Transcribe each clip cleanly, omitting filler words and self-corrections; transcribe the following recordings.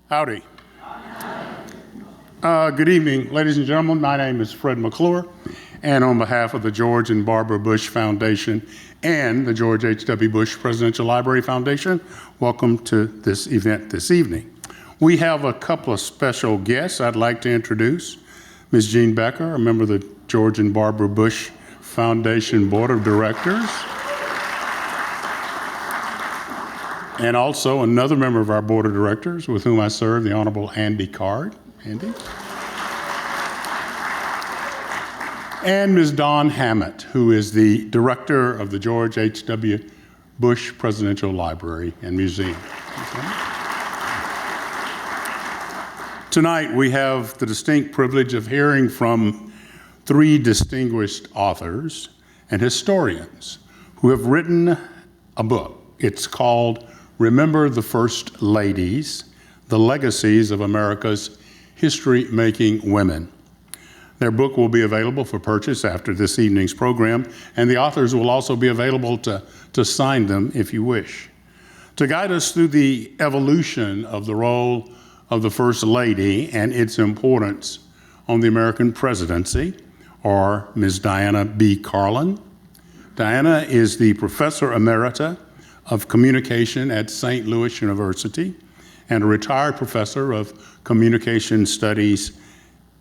Howdy. Good evening, ladies and gentlemen. My name is Fred McClure, and on behalf of the George and Barbara Bush Foundation and the George H.W. Bush Presidential Library Foundation, welcome to this event this evening. We have a couple of special guests I'd like to introduce. Ms. Jean Becker, a member of the George and Barbara Bush Foundation Board of Directors, and also another member of our Board of Directors with whom I serve, the Honorable Andy Card. Andy? And Ms. Dawn Hammett, who is the Director of the George H.W. Bush Presidential Library and Museum. Okay. Tonight, we have the distinct privilege of hearing from three distinguished authors and historians who have written a book. It's called Remember the First Ladies, The Legacies of America's History-Making Women. Their book will be available for purchase after this evening's program, and the authors will also be available to sign them if you wish. To guide us through the evolution of the role of the First Lady and its importance on the American presidency are Ms. Diana B. Carlin. Diana is the Professor Emerita of Communication at St. Louis University and a retired Professor of Communication Studies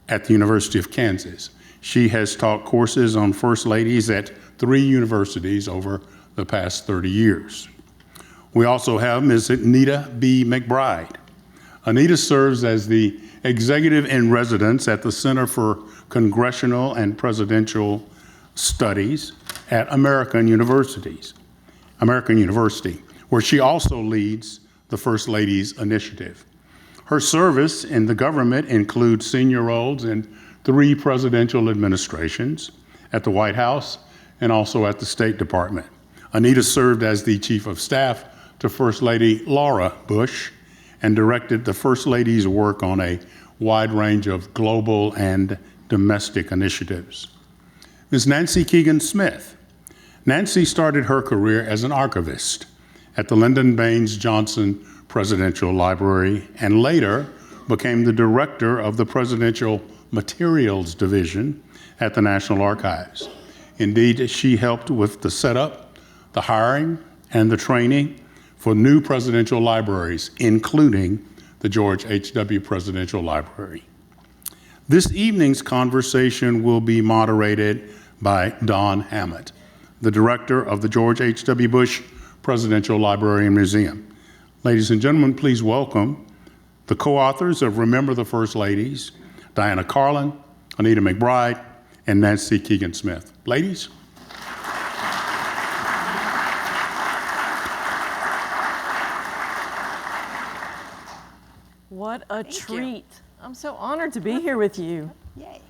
at the University of Kansas. She has taught courses on First Ladies at 3 universities over the past 30 years. We also have Ms. Anita B. McBride. Anita serves as the executive in residence at the Center for Congressional and Presidential Studies at American University, where she also leads the First Ladies Initiative. Her service in the government includes senior roles in 3 presidential administrations at the White House and also at the State Department. Anita served as the Chief of Staff to First Lady Laura Bush and directed the First Lady's work on a wide range of global and domestic initiatives. Ms. Nancy Kegan Smith. Nancy started her career as an archivist at the Lyndon Baines Johnson Presidential Library and later became the director of the Presidential Materials Division at the National Archives. Indeed, she helped with the setup, the hiring, and the training for new presidential libraries, including the George H.W. Presidential Library. This evening's conversation will be moderated by Dawn Hammett, the director of the George H.W. Bush Presidential Library and Museum. Ladies and gentlemen, please welcome the co-authors of Remember the First Ladies, Diana Carlin, Anita McBride, and Nancy Kegan Smith. Ladies. What a treat. I'm so honored to be here with you. Yay.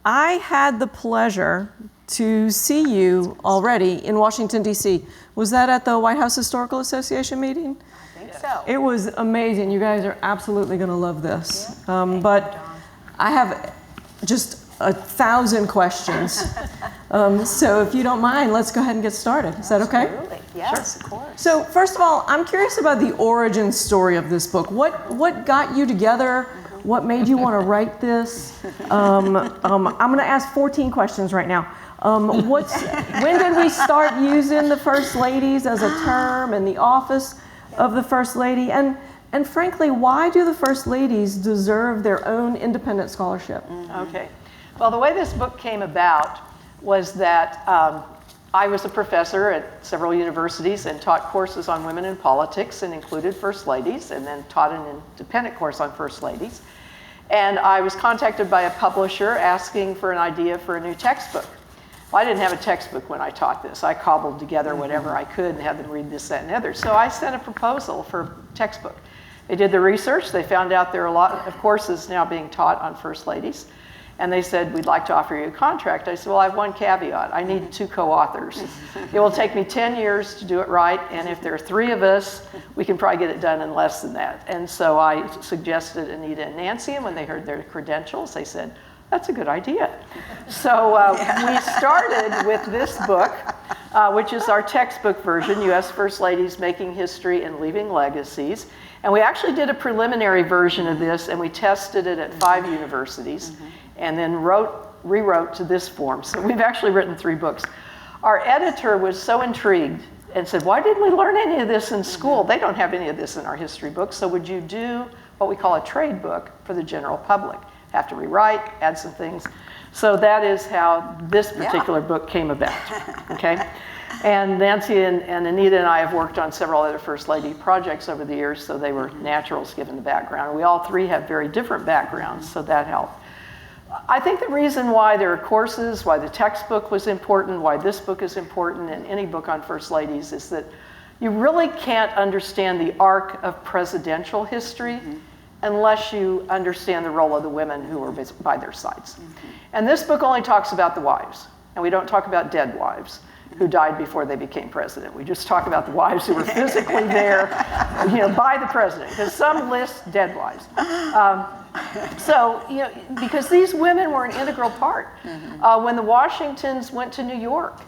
I had the pleasure to see you already in Washington, D.C. Was that at the White House Historical Association meeting? I think so. It was amazing. You guys are absolutely going to love this. But I have just 1,000 questions. So if you don't mind, let's go ahead and get started. Is that okay? Absolutely. Yes, Of course. So first of all, I'm curious about the origin story of this book. What got you together? What made you want to write this? I'm going to ask 14 questions right now. When did we start using the First Ladies as a term in the office of the First Lady? And frankly, why do the First Ladies deserve their own independent scholarship? Okay. Well, the way this book came about was that I was a professor at several universities and taught courses on women in politics and included First Ladies, and then taught an independent course on First Ladies. And I was contacted by a publisher asking for an idea for a new textbook. Well, I didn't have a textbook when I taught this. I cobbled together whatever I could and had them read this, that, and the other. So I sent a proposal for a textbook. They did the research. They found out there are a lot of courses now being taught on First Ladies. And they said, we'd like to offer you a contract. I said, well, I have one caveat. I need 2 co-authors. It will take me 10 years to do it right. And if there are 3 of us, we can probably get it done in less than that. And so I suggested Anita and Nancy. And when they heard their credentials, they said, that's a good idea. So we started with this book which is our textbook version, U.S. First Ladies Making History and Leaving Legacies. And we actually did a preliminary version of this, and we tested it at 5 universities, and then rewrote to this form. So we've actually written 3 books. Our editor was so intrigued and said, why didn't we learn any of this in school? They don't have any of this in our history books, so would you do what we call a trade book for the general public? Have to rewrite, add some things. So that is how this particular book came about, okay? And Nancy and Anita and I have worked on several other First Lady projects over the years, so they were naturals given the background. We all 3 have very different backgrounds, so that helped. I think the reason why there are courses, why the textbook was important, why this book is important, and any book on First Ladies, is that you really can't understand the arc of presidential history unless you understand the role of the women who were by their sides. And this book only talks about the wives, and we don't talk about dead wives who died before they became president. We just talk about the wives who were physically there, by the president, because some list dead wives. So, because these women were an integral part. When the Washingtons went to New York,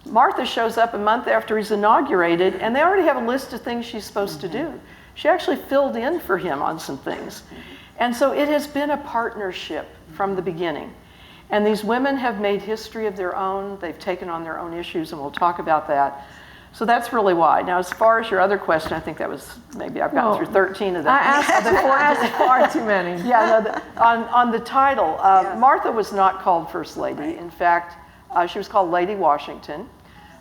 Martha shows up a month after he's inaugurated, and they already have a list of things she's supposed to do. She actually filled in for him on some things. And so it has been a partnership from the beginning. And these women have made history of their own. They've taken on their own issues, and we'll talk about that. So that's really why. Now, as far as your other question, I think that was, maybe I've gotten through 13 of them. I asked far too many. Yeah, no, on the title, Martha was not called First Lady. In fact, she was called Lady Washington.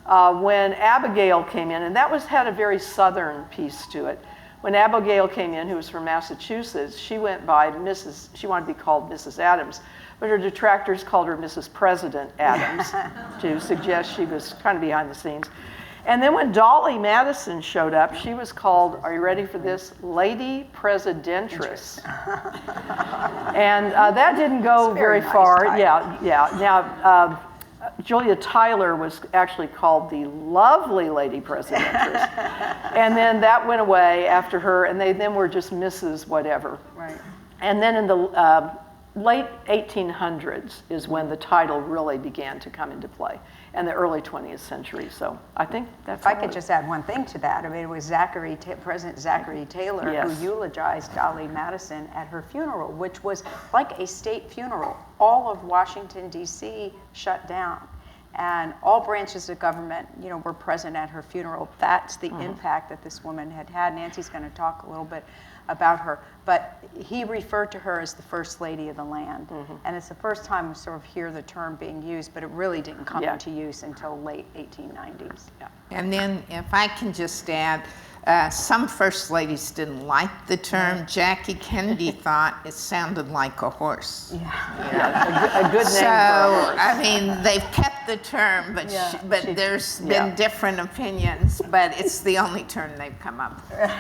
When Abigail came in, and that had a very Southern piece to it. When Abigail came in, who was from Massachusetts, she went by she wanted to be called Mrs. Adams, but her detractors called her Mrs. President Adams to suggest she was kind of behind the scenes. And then when Dolly Madison showed up, she was called, are you ready for this? Lady Presidentress. And that didn't go very far. Nice. Yeah. Now, Julia Tyler was actually called the Lovely Lady Presidentress. And then that went away after her, and they then were just Mrs. Whatever. Right. And then in the late 1800s is when the title really began to come into play, and the early 20th century. So I think that's. If I could just add one thing to that, I mean, it was President Zachary Taylor who eulogized Dolly Madison at her funeral, which was like a state funeral. All of Washington, D.C. shut down, and all branches of government, were present at her funeral. That's the impact that this woman had had. Nancy's going to talk a little bit about her, but he referred to her as the First Lady of the land. And it's the first time we sort of hear the term being used, but it really didn't come into use until late 1890s. Yeah. And then if I can just add, some First Ladies didn't like the term. Jackie Kennedy thought it sounded like a horse. A good name so, for a horse. I mean, they've kept the term, but there's been different opinions, but it's the only term they've come up with.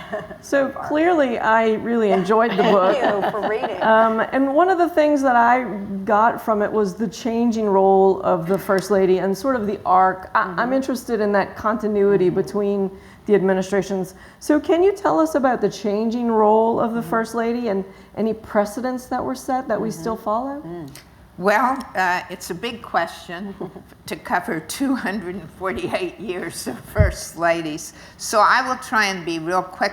So clearly, I really enjoyed the book. Thank you for reading. And one of the things that I got from it was the changing role of the First Lady and sort of the arc. I'm interested in that continuity between the administrations. So can you tell us about the changing role of the First Lady and any precedents that were set that we still follow? Well, it's a big question to cover 248 years of First Ladies. So I will try and be real quick,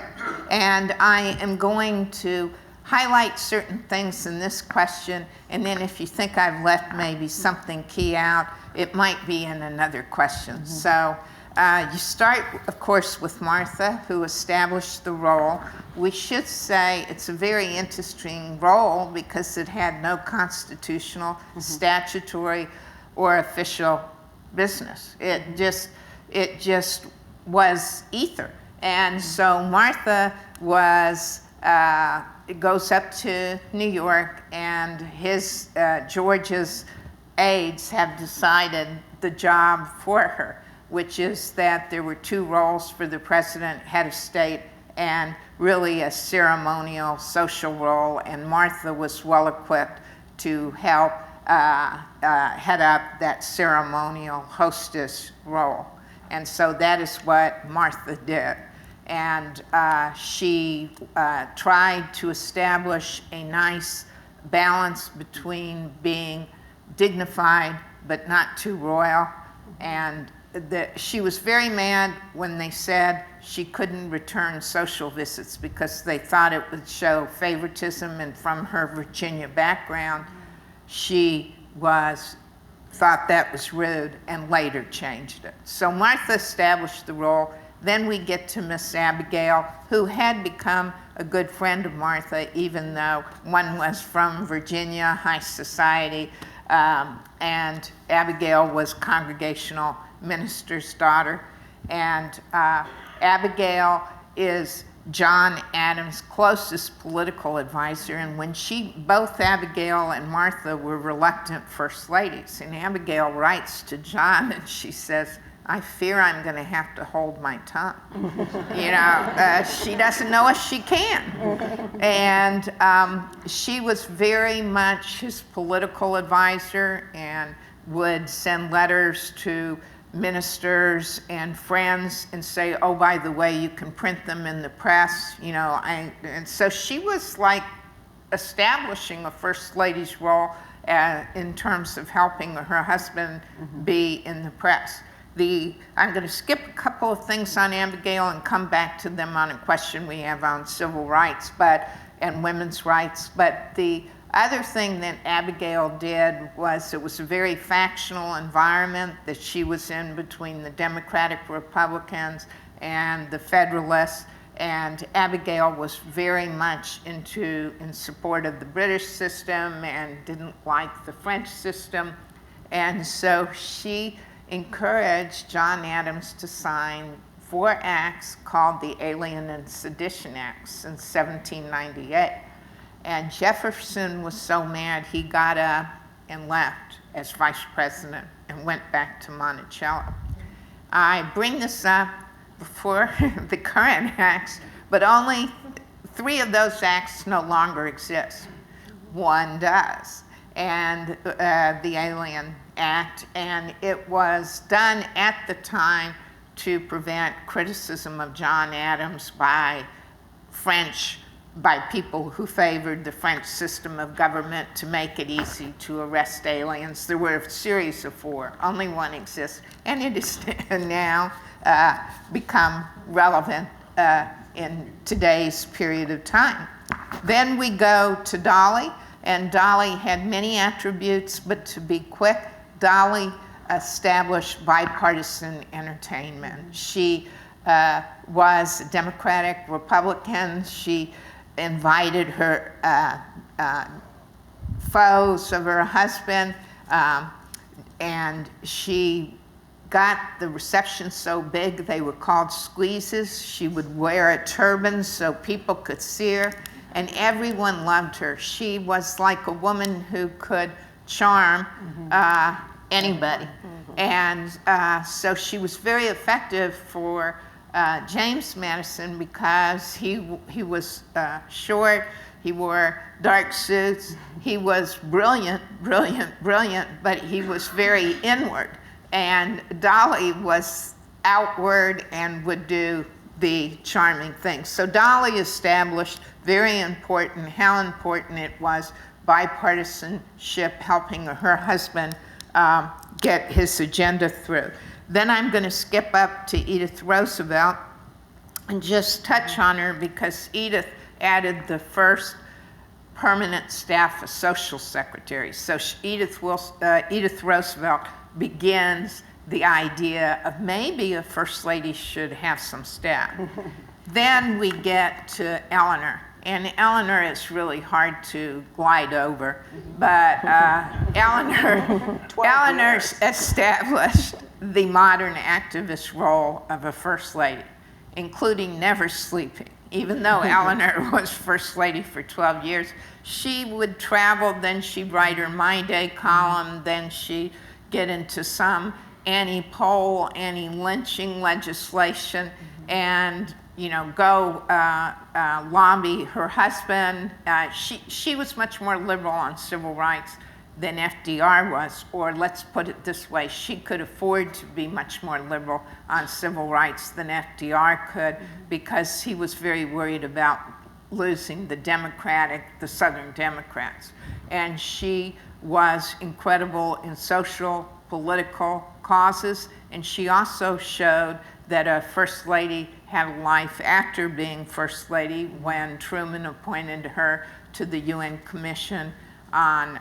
and I am going to highlight certain things in this question, and then if you think I've left maybe something key out, it might be in another question. So you start, of course, with Martha, who established the role. We should say it's a very interesting role because it had no constitutional, statutory, or official business. It just was ether. And so Martha goes up to New York, and George's aides have decided the job for her, which is that there were 2 roles for the president, head of state, and really a ceremonial social role, and Martha was well equipped to help head up that ceremonial hostess role. And so that is what Martha did. And she tried to establish a nice balance between being dignified but not too royal, and she was very mad when they said she couldn't return social visits because they thought it would show favoritism, and from her Virginia background, she thought that was rude and later changed it. So Martha established the role. Then we get to Miss Abigail, who had become a good friend of Martha, even though one was from Virginia, high society, and Abigail was congregational minister's daughter. And Abigail is John Adams' closest political advisor, and when both Abigail and Martha were reluctant first ladies, and Abigail writes to John and she says, I fear I'm going to have to hold my tongue. She doesn't know if she can. And she was very much his political advisor and would send letters to ministers and friends and say, oh, by the way, you can print them in the press, and so she was like establishing a first lady's role in terms of helping her husband be in the press. I'm going to skip a couple of things on Abigail and come back to them on a question we have on civil rights and women's rights. But the other thing that Abigail did was, it was a very factional environment that she was in between the Democratic Republicans and the Federalists. And Abigail was very much in support of the British system and didn't like the French system. And so she encouraged John Adams to sign 4 acts called the Alien and Sedition Acts in 1798. And Jefferson was so mad he got up and left as vice president and went back to Monticello. I bring this up before the current acts, but only 3 of those acts no longer exist. One does, and the Alien Act, and it was done at the time to prevent criticism of John Adams by people who favored the French system of government, to make it easy to arrest aliens. There were a series of 4, only one exists, and it is now become relevant in today's period of time. Then we go to Dolly, and Dolly had many attributes, but to be quick, Dolly established bipartisan entertainment. She was a Democratic Republican. She invited her foes of her husband, and she got the reception so big they were called squeezes. She would wear a turban so people could see her, and everyone loved her. She was like a woman who could charm anybody. And so she was very effective for James Madison because he was short, he wore dark suits, he was brilliant, but he was very inward. And Dolly was outward and would do the charming things. So Dolly established, very important, how important it was, bipartisanship, helping her husband get his agenda through. Then I'm going to skip up to Edith Roosevelt and just touch on her because Edith added the first permanent staff of social secretaries. So Edith Roosevelt begins the idea of maybe a first lady should have some staff. Then we get to Eleanor. And Eleanor is really hard to glide over, but Eleanor established the modern activist role of a first lady, including never sleeping. Even though Eleanor was first lady for 12 years, she would travel, then she'd write her My Day column, then she'd get into some anti-poll, anti-lynching legislation, and go lobby her husband. She was much more liberal on civil rights than FDR was, or let's put it this way, she could afford to be much more liberal on civil rights than FDR could because he was very worried about losing the Southern Democrats. And she was incredible in social, political causes, and she also showed that a First Lady had a life after being First Lady when Truman appointed her to the UN Commission on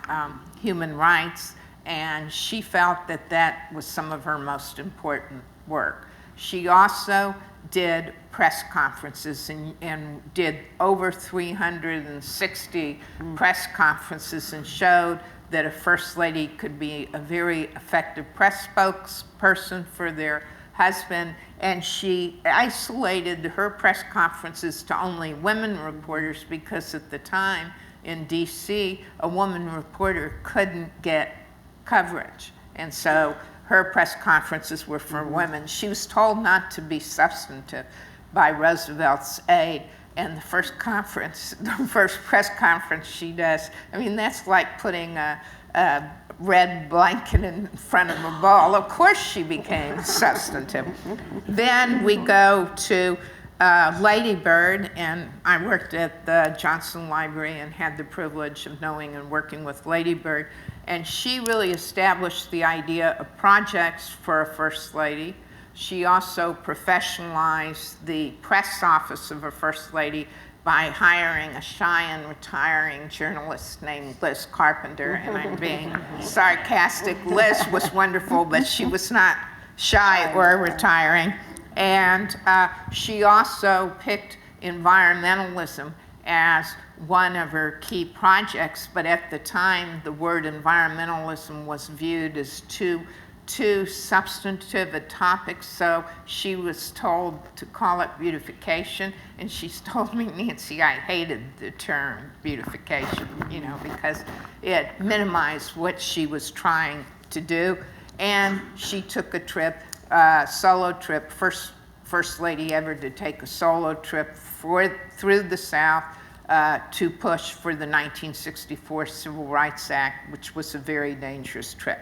Human Rights, and she felt that that was some of her most important work. She also did press conferences and did over 360 press conferences and showed that a First Lady could be a very effective press spokesperson for their husband, and she isolated her press conferences to only women reporters because at the time in DC, a woman reporter couldn't get coverage. And so her press conferences were for women. She was told not to be substantive by Roosevelt's aide. And the first press conference she does, I mean, that's like putting a red blanket in front of a ball. Of course she became substantive. Then we go to Lady Bird, and I worked at the Johnson Library and had the privilege of knowing and working with Lady Bird. And she really established the idea of projects for a First Lady. She also professionalized the press office of a First Lady by hiring a shy and retiring journalist named Liz Carpenter. And I'm being sarcastic. Liz was wonderful, but she was not shy or retiring. And she also picked environmentalism as one of her key projects, but at the time the word environmentalism was viewed as too substantive a topic, so she was told to call it beautification, and she's told me, Nancy, I hated the term beautification, you know, because it minimized what she was trying to do. And she took a trip, solo trip, first lady ever to take a solo trip through the South to push for the 1964 Civil Rights Act, which was a very dangerous trip.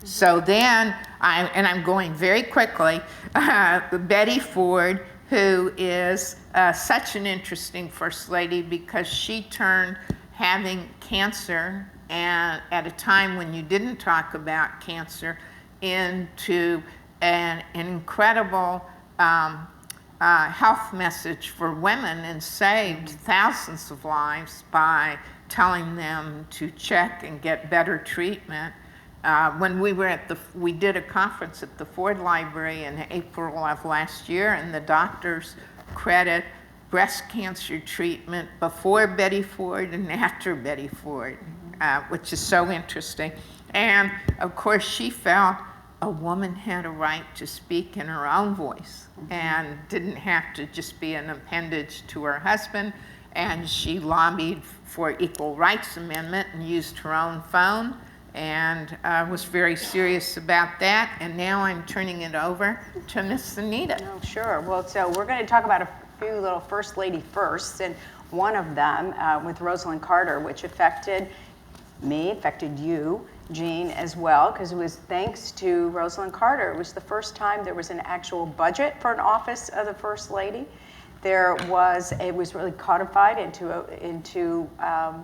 So then, I'm going very quickly, Betty Ford, who is such an interesting First Lady because she turned having cancer, and at a time when you didn't talk about cancer, into an incredible health message for women, and saved thousands of lives by telling them to check and get better treatment. When we did a conference at the Ford Library in April of last year, and the doctors credit breast cancer treatment before Betty Ford and after Betty Ford, which is so interesting. And of course, she felt a woman had a right to speak in her own voice and didn't have to just be an appendage to her husband. And she lobbied for Equal Rights Amendment and used her own phone, and was very serious about that. And now I'm turning it over to Miss Anita. Oh, sure. Well, so we're going to talk about a few little First Lady firsts, and one of them with Rosalind Carter, which affected me, affected you, Jean, as well, because it was thanks to Rosalind Carter. It was the first time there was an actual budget for an office of the First Lady. It was really codified into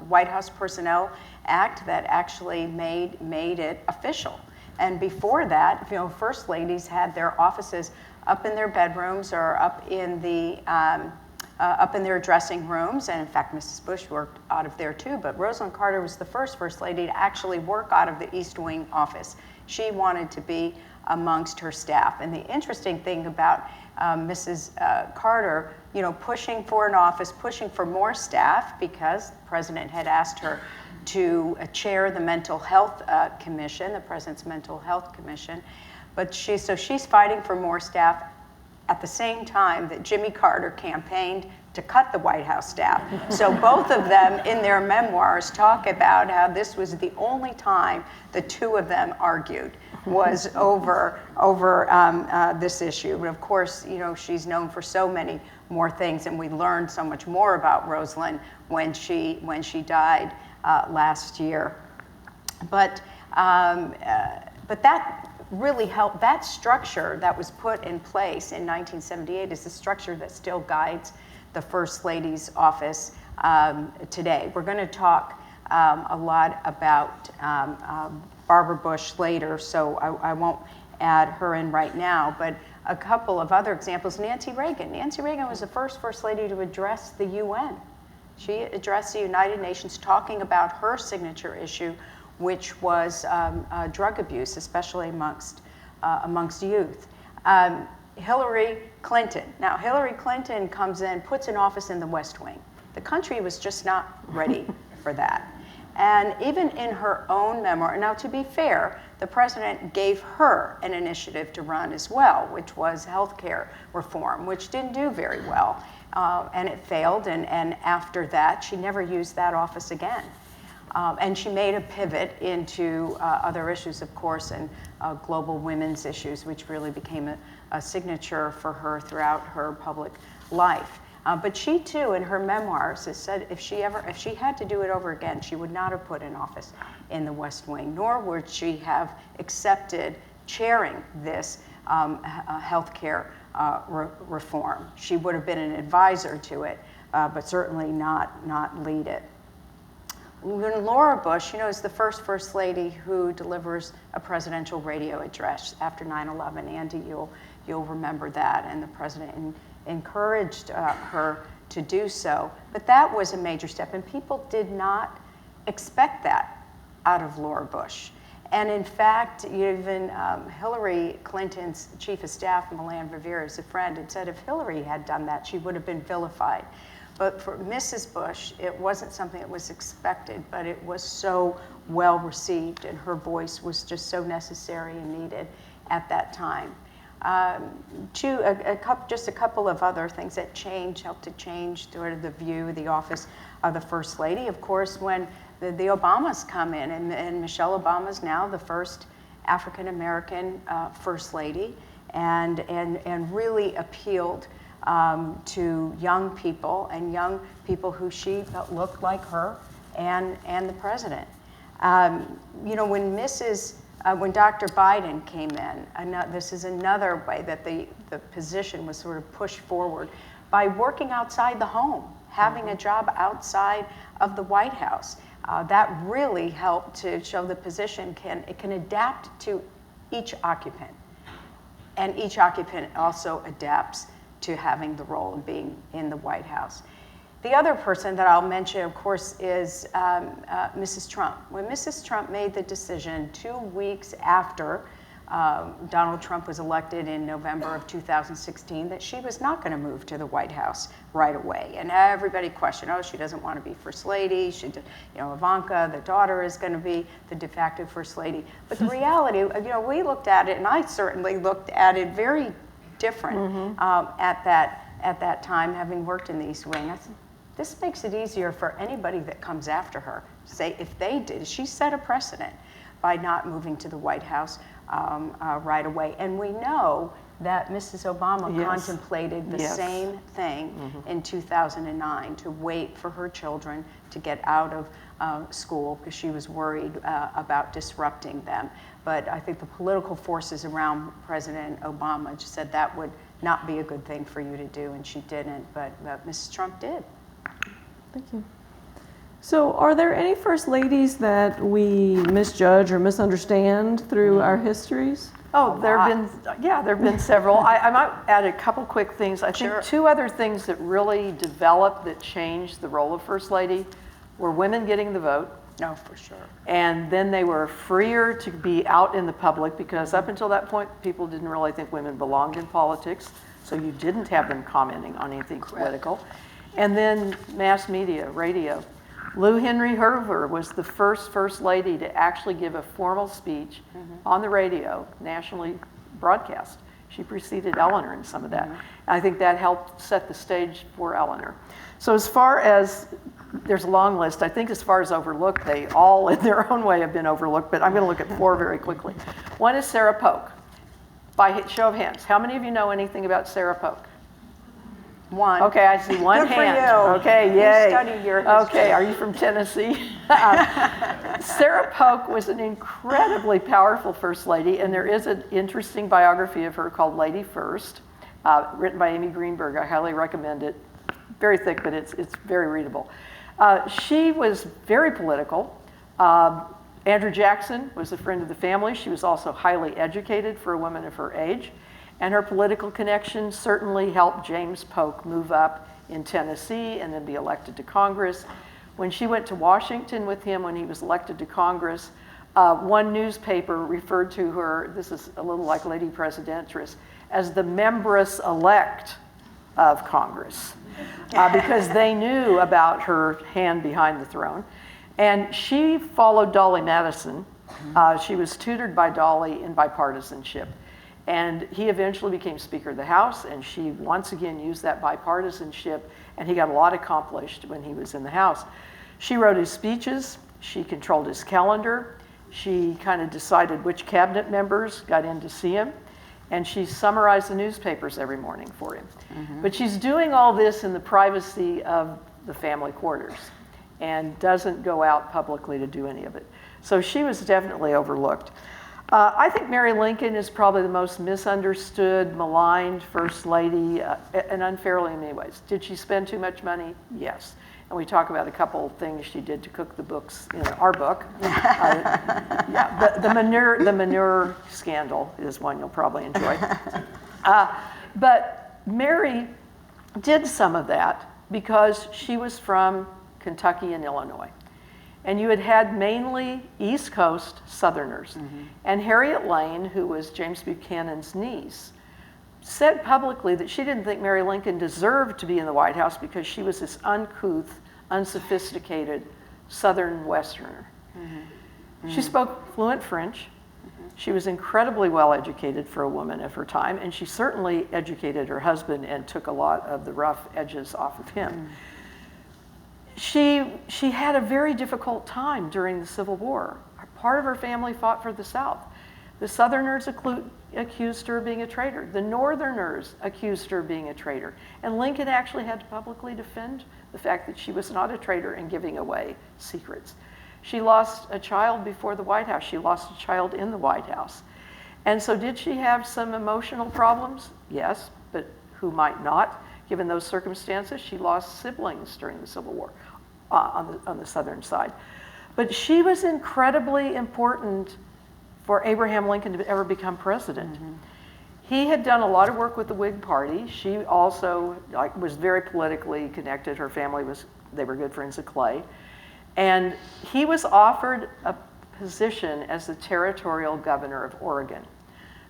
White House Personnel Act that actually made it official. And before that, you know, First Ladies had their offices up in their bedrooms or up in their dressing rooms, and in fact, Mrs. Bush worked out of there too. But Rosalind Carter was the first lady to actually work out of the East Wing office. She wanted to be amongst her staff. And the interesting thing about Mrs. Carter, you know, pushing for an office, pushing for more staff, because the president had asked her to chair the Mental Health Commission, the president's Mental Health Commission. But she's fighting for more staff at the same time that Jimmy Carter campaigned to cut the White House staff. So both of them in their memoirs talk about how this was the only time the two of them argued was over this issue. But of course, you know, she's known for so many more things, and we learned so much more about Rosalind when she died last year. But that really helped. That structure that was put in place in 1978 is the structure that still guides the First Lady's office today. We're going to talk a lot about Barbara Bush later, so I won't add her in right now, but a couple of other examples. Nancy Reagan. Nancy Reagan was the first lady to address the UN. She addressed the United Nations talking about her signature issue, which was drug abuse, especially amongst youth. Hillary Clinton. Now, Hillary Clinton comes in, puts an office in the West Wing. The country was just not ready for that. And even in her own memoir, now to be fair, the president gave her an initiative to run as well, which was healthcare reform, which didn't do very well. And it failed, and after that, she never used that office again. And she made a pivot into other issues, of course, and global women's issues, which really became a signature for her throughout her public life. But she too, in her memoirs, has said if she had to do it over again, she would not have put an office in the West Wing, nor would she have accepted chairing this healthcare reform. She would have been an advisor to it, but certainly not lead it. When Laura Bush, is the first lady who delivers a presidential radio address after 9/11. Andy, you'll remember that, and the president encouraged her to do so. But that was a major step, and people did not expect that out of Laura Bush. And in fact, even Hillary Clinton's chief of staff, Milan Rivera, is a friend, and said if Hillary had done that, she would have been vilified. But for Mrs. Bush, it wasn't something that was expected, but it was so well received, and her voice was just so necessary and needed at that time. Just a couple of other things that helped to change sort of the view, the office of the First Lady. Of course, when the Obamas come in, and Michelle Obama is now the first African-American First Lady, and really appealed to young people who she felt looked like her and the president. When Dr. Biden came in, this is another way that the position was sort of pushed forward by working outside the home, having a job outside of the White House. That really helped to show the position can adapt to each occupant, and each occupant also adapts to having the role of being in the White House. The other person that I'll mention, of course, is Mrs. Trump. When Mrs. Trump made the decision 2 weeks after Donald Trump was elected in November of 2016 that she was not going to move to the White House right away. And everybody questioned, she doesn't want to be First Lady. Ivanka, the daughter, is going to be the de facto First Lady. But the reality, we looked at it, and I certainly looked at it very different at that time, having worked in the East Wing. I said, this makes it easier for anybody that comes after her. Say, if they did, she set a precedent by not moving to the White House right away. And we know that Mrs. Obama contemplated the same thing in 2009, to wait for her children to get out of school because she was worried about disrupting them. But I think the political forces around President Obama just said that would not be a good thing for you to do, and she didn't, but Mrs. Trump did. Thank you. So are there any First Ladies that we misjudge or misunderstand through our histories? Oh, there have been several. I might add a couple quick things. I think two other things that really developed that changed the role of First Lady were women getting the vote. No, for sure. And then they were freer to be out in the public, because up until that point, people didn't really think women belonged in politics. So you didn't have them commenting on anything political. And then mass media, radio. Lou Henry Hoover was the First Lady to actually give a formal speech on the radio, nationally broadcast. She preceded Eleanor in some of that. I think that helped set the stage for Eleanor. So as far as, there's a long list. I think as far as overlooked, they all in their own way have been overlooked, but I'm going to look at 4 very quickly. One is Sarah Polk. By show of hands, how many of you know anything about Sarah Polk? One. Okay, I see one Good hand. For you. Okay, yay. You studied your history. Okay, are you from Tennessee? Sarah Polk was an incredibly powerful First Lady, and there is an interesting biography of her called Lady First, written by Amy Greenberg. I highly recommend it. Very thick, but it's very readable. She was very political. Andrew Jackson was a friend of the family. She was also highly educated for a woman of her age. And her political connections certainly helped James Polk move up in Tennessee and then be elected to Congress. When she went to Washington with him when he was elected to Congress, one newspaper referred to her, this is a little like Lady Presidentitress, as the membress-elect of Congress, because they knew about her hand behind the throne. And she followed Dolly Madison. She was tutored by Dolly in bipartisanship. And he eventually became Speaker of the House, and she once again used that bipartisanship, and he got a lot accomplished when he was in the House. She wrote his speeches, she controlled his calendar, she kind of decided which cabinet members got in to see him, and she summarized the newspapers every morning for him. But she's doing all this in the privacy of the family quarters and doesn't go out publicly to do any of it. So she was definitely overlooked. I think Mary Lincoln is probably the most misunderstood, maligned First Lady, and unfairly in many ways. Did she spend too much money? Yes. And we talk about a couple of things she did to cook the books in our book. The manure scandal is one you'll probably enjoy. But Mary did some of that because she was from Kentucky and Illinois. And you had mainly East Coast Southerners. And Harriet Lane, who was James Buchanan's niece, said publicly that she didn't think Mary Lincoln deserved to be in the White House because she was this uncouth, unsophisticated Southern Westerner. She spoke fluent French. She was incredibly well educated for a woman of her time, and she certainly educated her husband and took a lot of the rough edges off of him. She had a very difficult time during the Civil War. Part of her family fought for the South. The Southerners accused her of being a traitor. The Northerners accused her of being a traitor. And Lincoln actually had to publicly defend the fact that she was not a traitor and giving away secrets. She lost a child before the White House. She lost a child in the White House. And so did she have some emotional problems? Yes, but who might not? Given those circumstances, she lost siblings during the Civil War on the Southern side. But she was incredibly important for Abraham Lincoln to ever become president. He had done a lot of work with the Whig Party. She also was very politically connected. Her family they were good friends of Clay. And he was offered a position as the territorial governor of Oregon.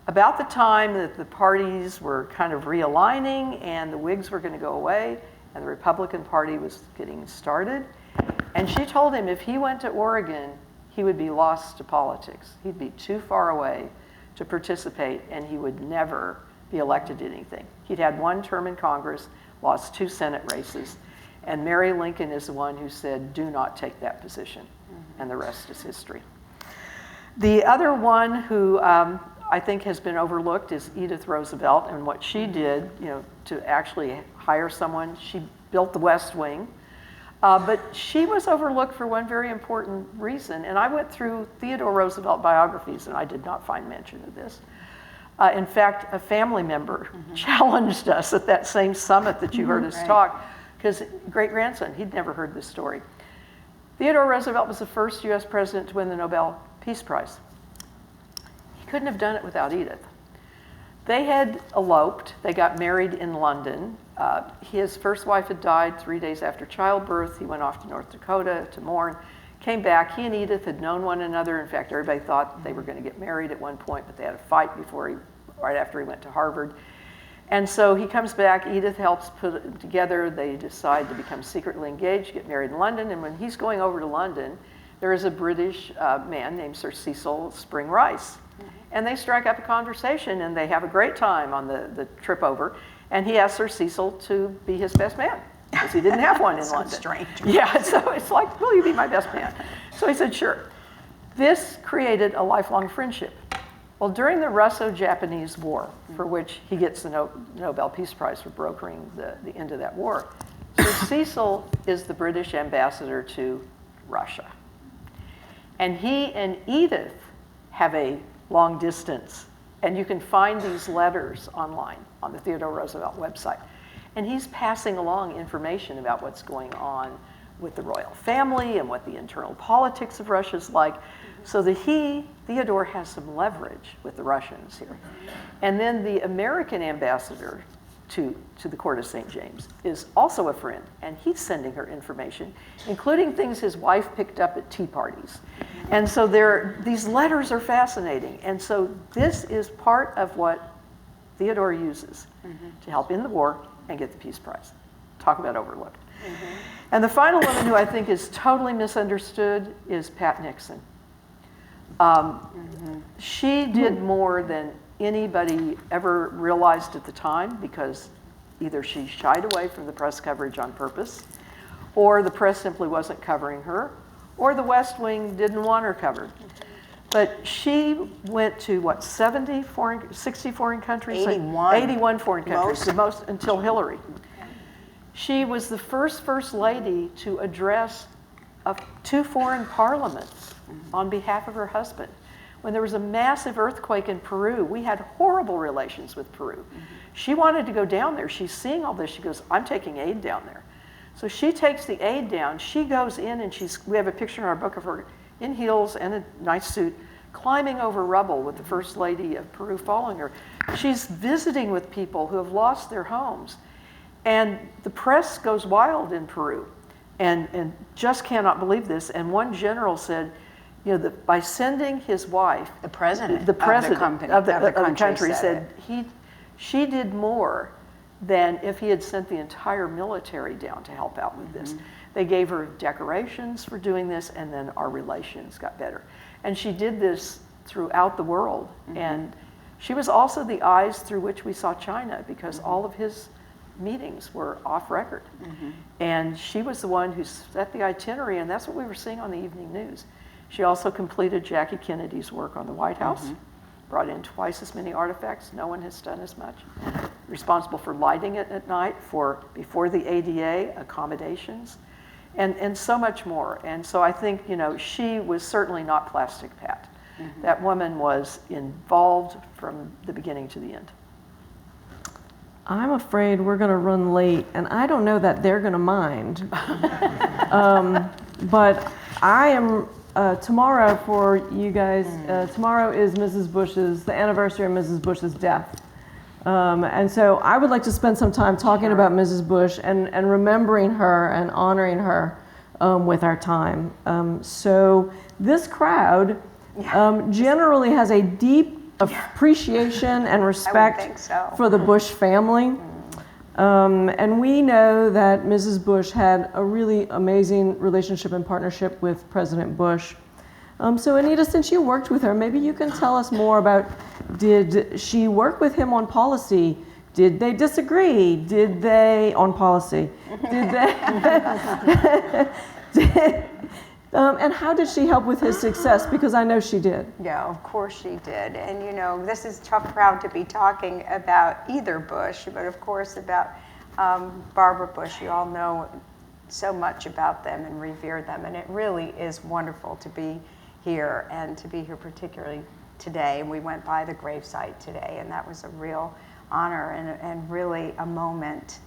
About the time that the parties were kind of realigning and the Whigs were going to go away and the Republican Party was getting started. And she told him if he went to Oregon, he would be lost to politics. He'd be too far away to participate and he would never be elected to anything. He'd had one term in Congress, lost 2 Senate races, and Mary Lincoln is the one who said, do not take that position. And the rest is history. The other one who I think has been overlooked is Edith Roosevelt and what she did, to actually hire someone. She built the West Wing, but she was overlooked for one very important reason. And I went through Theodore Roosevelt biographies and I did not find mention of this. In fact, a family member challenged us at that same summit that you heard us talk, because great-grandson, he'd never heard this story. Theodore Roosevelt was the first US president to win the Nobel Peace Prize. He couldn't have done it without Edith. They had eloped. They got married in London. His first wife had died 3 days after childbirth. He went off to North Dakota to mourn, came back. He and Edith had known one another. In fact, everybody thought they were going to get married at one point, but they had a fight right after he went to Harvard. And so he comes back, Edith helps put it together, they decide to become secretly engaged, get married in London, and when he's going over to London, there is a British man named Sir Cecil Spring Rice. And they strike up a conversation and they have a great time on the trip over, and he asks Sir Cecil to be his best man, because he didn't have one in London. Strange. Yeah, so it's like, will you be my best man? So he said, sure. This created a lifelong friendship. Well, during the Russo-Japanese War, for which he gets the Nobel Peace Prize for brokering the end of that war, Sir Cecil is the British ambassador to Russia. And he and Edith have a long distance. And you can find these letters online on the Theodore Roosevelt website. And he's passing along information about what's going on with the royal family and what the internal politics of Russia is like. So Theodore has some leverage with the Russians here. And then the American ambassador to the court of St. James is also a friend, and he's sending her information, including things his wife picked up at tea parties. And so these letters are fascinating. And so this is part of what Theodore uses to help in the war and get the Peace Prize. Talk about overlooked. And the final woman who I think is totally misunderstood is Pat Nixon. She did more than anybody ever realized at the time, because either she shied away from the press coverage on purpose, or the press simply wasn't covering her, or the West Wing didn't want her covered. But she went to, 60 foreign countries? 81 foreign countries, the most until Hillary. She was the first lady to address 2 foreign parliaments on behalf of her husband. When there was a massive earthquake in Peru, we had horrible relations with Peru. She wanted to go down there. She's seeing all this. She goes, I'm taking aid down there. So she takes the aid down. She goes in, and we have a picture in our book of her in heels and a nice suit, climbing over rubble with the First Lady of Peru following her. She's visiting with people who have lost their homes. And the press goes wild in Peru and just cannot believe this. And one general said, by sending his wife, the president of the country said she did more than if he had sent the entire military down to help out with this. They gave her decorations for doing this, and then our relations got better. And she did this throughout the world. And she was also the eyes through which we saw China, because all of his meetings were off record. And she was the one who set the itinerary, and that's what we were seeing on the evening news. She also completed Jackie Kennedy's work on the White House, brought in twice as many artifacts. No one has done as much. Responsible for lighting it at night, before the ADA, accommodations, and so much more. And so I think, she was certainly not plastic Pat. That woman was involved from the beginning to the end. I'm afraid we're going to run late, and I don't know that they're going to mind. But I am, tomorrow for you guys, tomorrow is the anniversary of Mrs. Bush's death. And so I would like to spend some time talking about Mrs. Bush and remembering her and honoring her with our time. So this crowd generally has a deep appreciation and respect for the Bush family. And we know that Mrs. Bush had a really amazing relationship and partnership with President Bush. So Anita, since you worked with her, maybe you can tell us more about, did she work with him on policy? Did they disagree? Did they, on policy? Did they, and how did she help with his success? Because I know she did. Yeah, of course she did. And this is proud to be talking about either Bush, but of course about Barbara Bush. You all know so much about them and revere them, and it really is wonderful to be here, and to be here particularly today. And we went by the gravesite today, and that was a real honor and really a moment.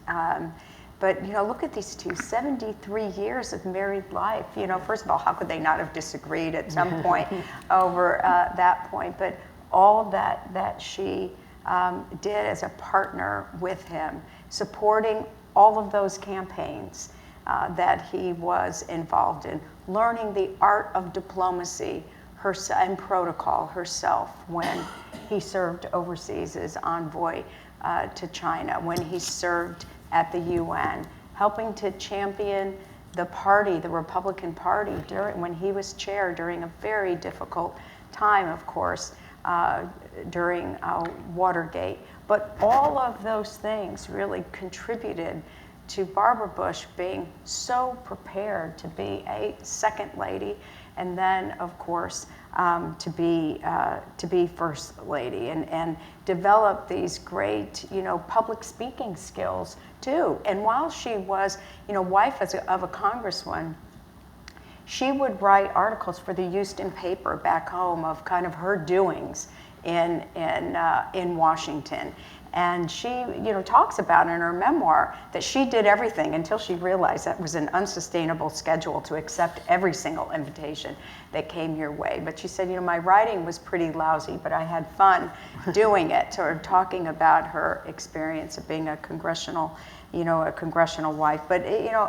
But look at these two, 73 years of married life. First of all, how could they not have disagreed at some point over that point? But all that she did as a partner with him, supporting all of those campaigns that he was involved in, learning the art of diplomacy and protocol herself when he served overseas as envoy to China, when he served at the UN, helping to champion the party, the Republican Party, when he was chair during a very difficult time, of course, during Watergate. But all of those things really contributed to Barbara Bush being so prepared to be a second lady, and then, of course, to be first lady, and develop these great, public speaking skills too. And while she was, wife of a congresswoman, she would write articles for the Houston paper back home of kind of her doings in Washington. And she, talks about in her memoir that she did everything until she realized that was an unsustainable schedule to accept every single invitation that came your way. But she said, my writing was pretty lousy, but I had fun doing it, or talking about her experience of being a congressional wife. But,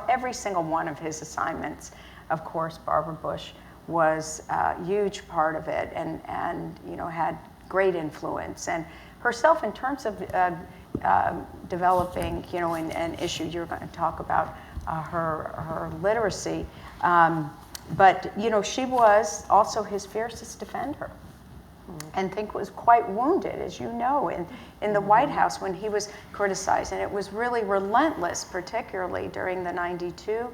every single one of his assignments, of course, Barbara Bush was a huge part of it, and had great influence. And herself, in terms of developing, an issue, you're going to talk about her literacy, but she was also his fiercest defender, and think was quite wounded, as you know, in the White House when he was criticized, and it was really relentless, particularly during the '92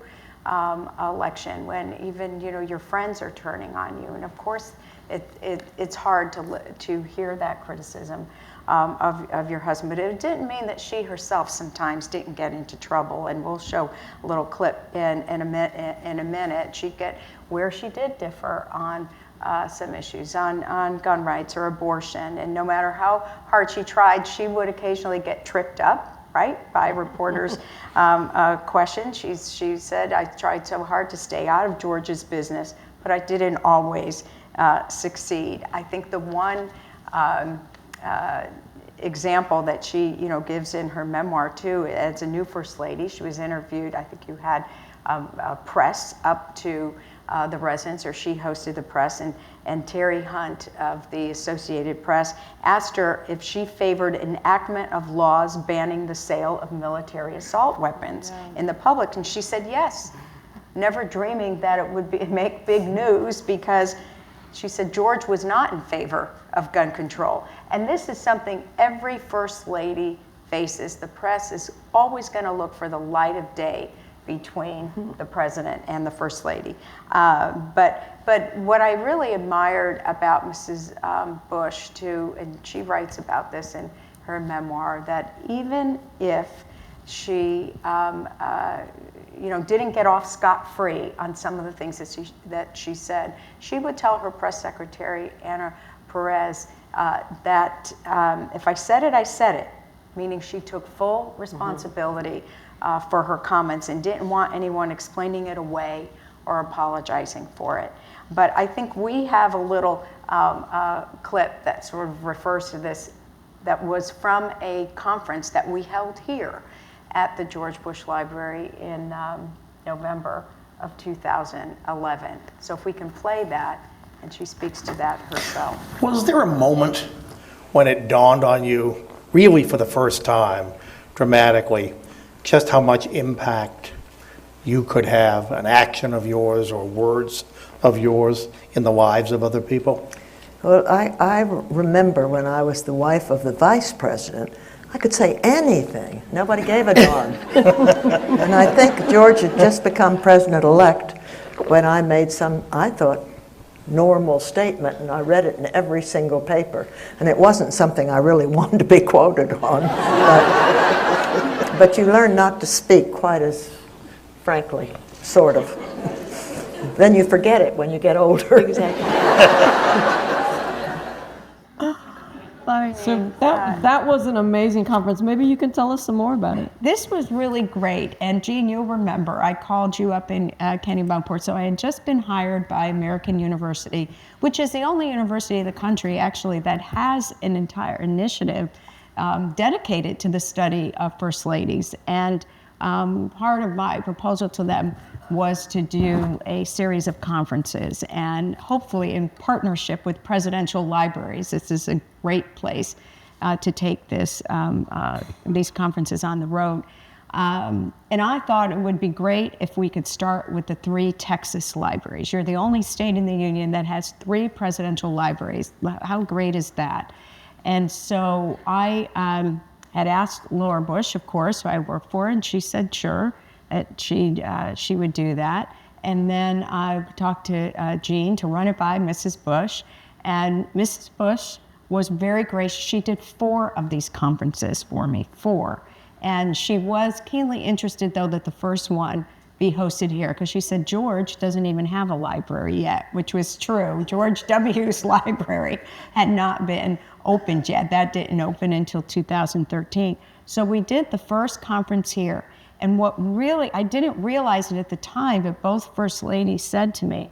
election, when even your friends are turning on you, and of course it's hard to hear that criticism of your husband. But it didn't mean that she herself sometimes didn't get into trouble, and we'll show a little clip in a minute. She'd get where she did differ on some issues on gun rights or abortion, and no matter how hard she tried, she would occasionally get tripped up, right, by reporters' questions. She said, "I tried so hard to stay out of George's business, but I didn't always succeed." I think the one example that she gives in her memoir too, as a new First Lady, she was interviewed. I think you had a press up to the residence, or she hosted the press, and Terry Hunt of the Associated Press asked her if she favored enactment of laws banning the sale of military assault weapons in the public, and she said yes, never dreaming that it would make big news, because she said George was not in favor of gun control. And this is something every First Lady faces. The press is always going to look for the light of day between the president and the First Lady. But what I really admired about Mrs. Bush too, and she writes about this in her memoir, that even if she didn't get off scot-free on some of the things that she said, she would tell her press secretary, Anna Perez, that if I said it, I said it, meaning she took full responsibility for her comments and didn't want anyone explaining it away or apologizing for it. But I think we have a little clip that sort of refers to this, that was from a conference that we held here at the George Bush Library in November of 2011. So if we can play that, and she speaks to that herself. Was there a moment when it dawned on you, really for the first time, dramatically, just how much impact you could have, an action of yours or words of yours, in the lives of other people? Well, I remember when I was the wife of the vice president, I could say anything. Nobody gave a darn. And I think George had just become president-elect when I made some, I thought, normal statement, and I read it in every single paper. And it wasn't something I really wanted to be quoted on. But you learn not to speak quite as frankly, sort of. Then you forget it when you get older. Exactly. So that was an amazing conference. Maybe you can tell us some more about it. This was really great. And Jean, you'll remember, I called you up in Kennebunkport. So I had just been hired by American University, which is the only university in the country, actually, that has an entire initiative dedicated to the study of First Ladies. And part of my proposal to them was to do a series of conferences, and hopefully in partnership with presidential libraries. This is a great place to take these conferences on the road. And I thought it would be great if we could start with the 3 Texas libraries. You're the only state in the union that has 3 presidential libraries. How great is that? And so I had asked Laura Bush, of course, who I work for, and she said sure, she would do that. And then I talked to Jean to run it by Mrs. Bush, and Mrs. Bush was very gracious. She did 4 of these conferences for me, 4. And she was keenly interested, though, that the first one be hosted here, because she said George doesn't even have a library yet, which was true. George W.'s library had not been opened yet. That didn't open until 2013. So we did the first conference here. And what really, I didn't realize it at the time, but both First Ladies said to me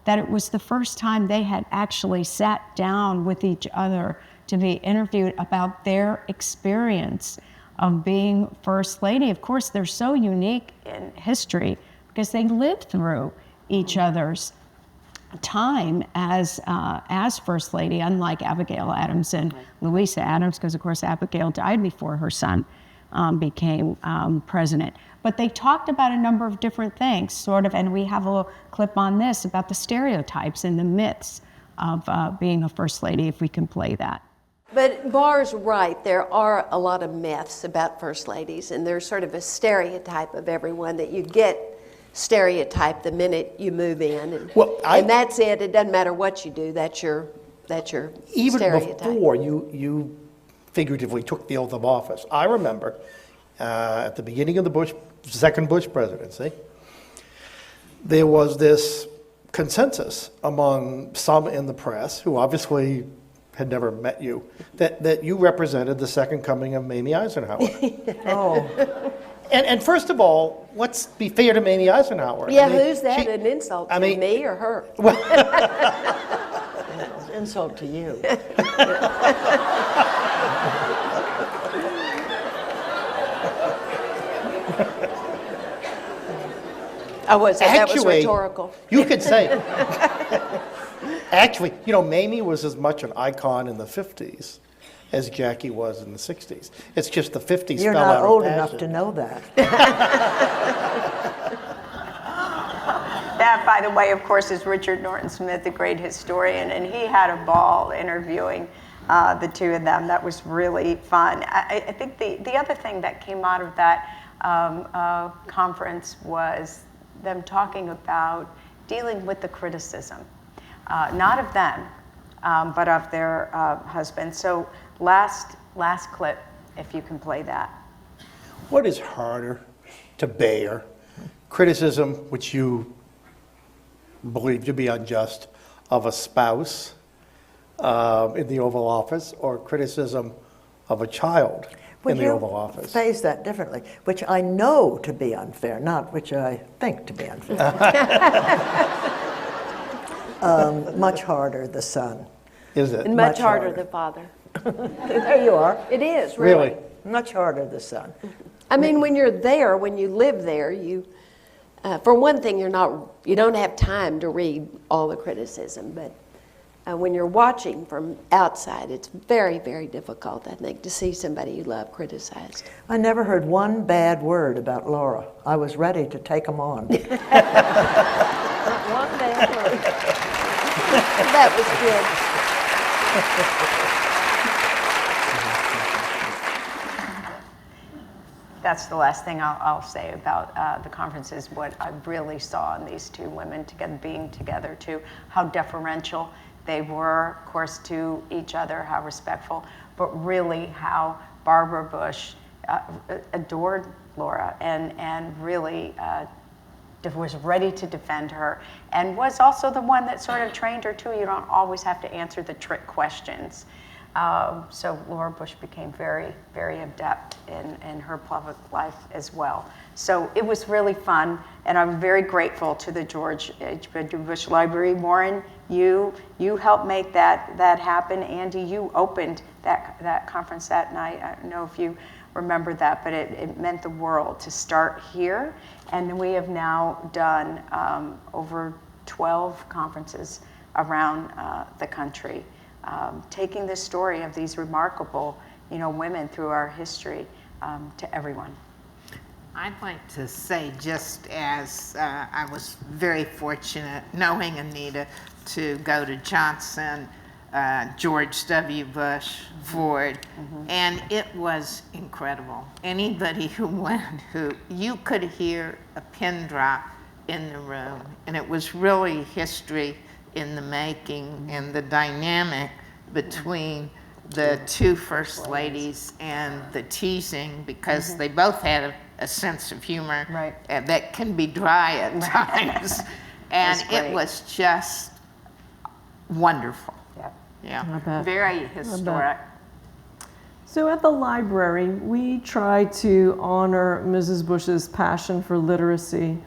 that it was the first time they had actually sat down with each other to be interviewed about their experience of being First Lady. Of course, they're so unique in history because they lived through each other's time as First Lady, unlike Abigail Adams and Louisa Adams, because of course Abigail died before her son became president. But they talked about a number of different things, sort of, and we have a little clip on this about the stereotypes and the myths of being a First Lady, if we can play that. But Barr's right. There are a lot of myths about First Ladies, and there's sort of a stereotype of everyone that you get stereotyped the minute you move in. And, and that's it. It doesn't matter what you do. That's your even stereotype. before you figuratively took the oath of office, I remember at the beginning of the second Bush presidency, there was this consensus among some in the press, who obviously had never met you, that you represented the second coming of Mamie Eisenhower. Oh. And first of all, let's be fair to Mamie Eisenhower. Yeah, I mean, who's that an insult to, me or her? Insult to you. That was rhetorical. You could say. Actually, you know, Mamie was as much an icon in the 50s as Jackie was in the 60s. It's just the 50s You're fell not out old of enough fashion. to know that. That, by the way, of course, is Richard Norton Smith, the great historian, and he had a ball interviewing the two of them. That was really fun. I think the other thing that came out of that conference was them talking about dealing with the criticism, not of them, but of their husbands. So last clip, if you can play that. What is harder to bear? Criticism, which you believe to be unjust, of a spouse in the Oval Office, or criticism of a child in the Oval Office? Phrase that differently, which I know to be unfair, not which I think to be unfair. Much harder, the son. Is it? And much harder the father. There you are. It is, really. Much harder, the son. I mean, when you're there, when you live there, you, for one thing, you don't have time to read all the criticism, but when you're watching from outside, it's very, very difficult, I think, to see somebody you love criticized. I never heard one bad word about Laura. I was ready to take them on. Not one bad word. That was good. That's the last thing I'll say about the conference is what I really saw in these two women together, being together too, how deferential they were, of course, to each other, how respectful, but really how Barbara Bush adored Laura and really was ready to defend her, and was also the one that sort of trained her too. You don't always have to answer the trick questions. So Laura Bush became very, very adept in her public life as well. So it was really fun, and I'm very grateful to the George H.W. Bush Library. Warren, you helped make that happen. Andy, you opened that conference that night. I don't know if you remember that, but it meant the world to start here. And we have now done over 12 conferences around the country, taking the story of these remarkable, women through our history to everyone. I'd like to say, just as I was very fortunate knowing Anita to go to Johnson, George W. Bush, Ford, and it was incredible. Anybody who went, you could hear a pin drop in the room, and it was really history in the making, and the dynamic between the two first ladies and the teasing, because they both had a sense of humor Right. that can be dry at times. And That's it great. was just wonderful. Yeah. Yeah, I bet. very historic. So at the library, we try to honor Mrs. Bush's passion for literacy.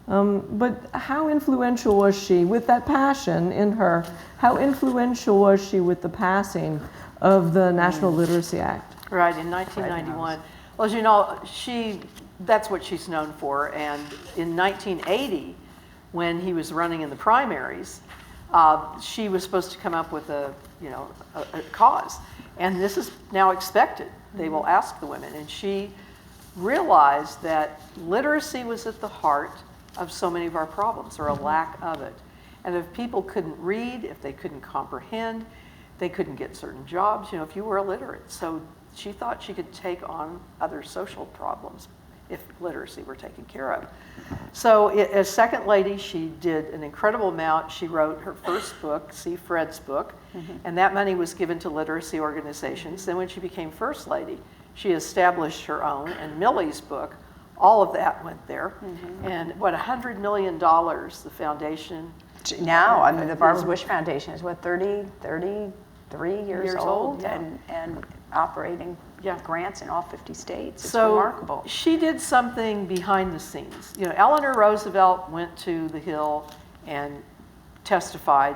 But how influential was she with that passion in her? How influential was she with the passing of the National Literacy Act? Right, in 1991. Well, as you know, that's what she's known for. And in 1980, when he was running in the primaries, she was supposed to come up with a cause. And this is now expected. They will ask the women. And she realized that literacy was at the heart of so many of our problems, or a lack of it. And if people couldn't read, if they couldn't comprehend, they couldn't get certain jobs, if you were illiterate. So she thought she could take on other social problems if literacy were taken care of. So as second lady, she did an incredible amount. She wrote her first book, See Fred's book, and that money was given to literacy organizations. Then when she became first lady, she established her own, and Millie's book, all of that went there. And what, $100 million, the foundation. Now, I mean, the Barbara Bush Foundation is what, 33 years old, yeah. and operating Yeah. grants in all 50 states. It's So remarkable. she did something behind the scenes. Eleanor Roosevelt went to the Hill and testified.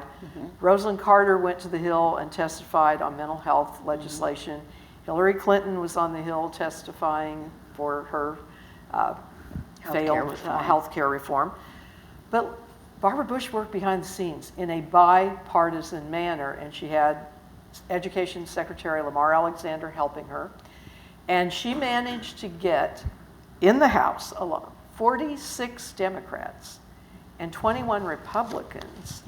Rosalind Carter went to the Hill and testified on mental health legislation. Hillary Clinton was on the Hill testifying for her failed health care reform. But Barbara Bush worked behind the scenes in a bipartisan manner, and she had Education Secretary Lamar Alexander helping her. And she managed to get, in the House alone, 46 Democrats and 21 Republicans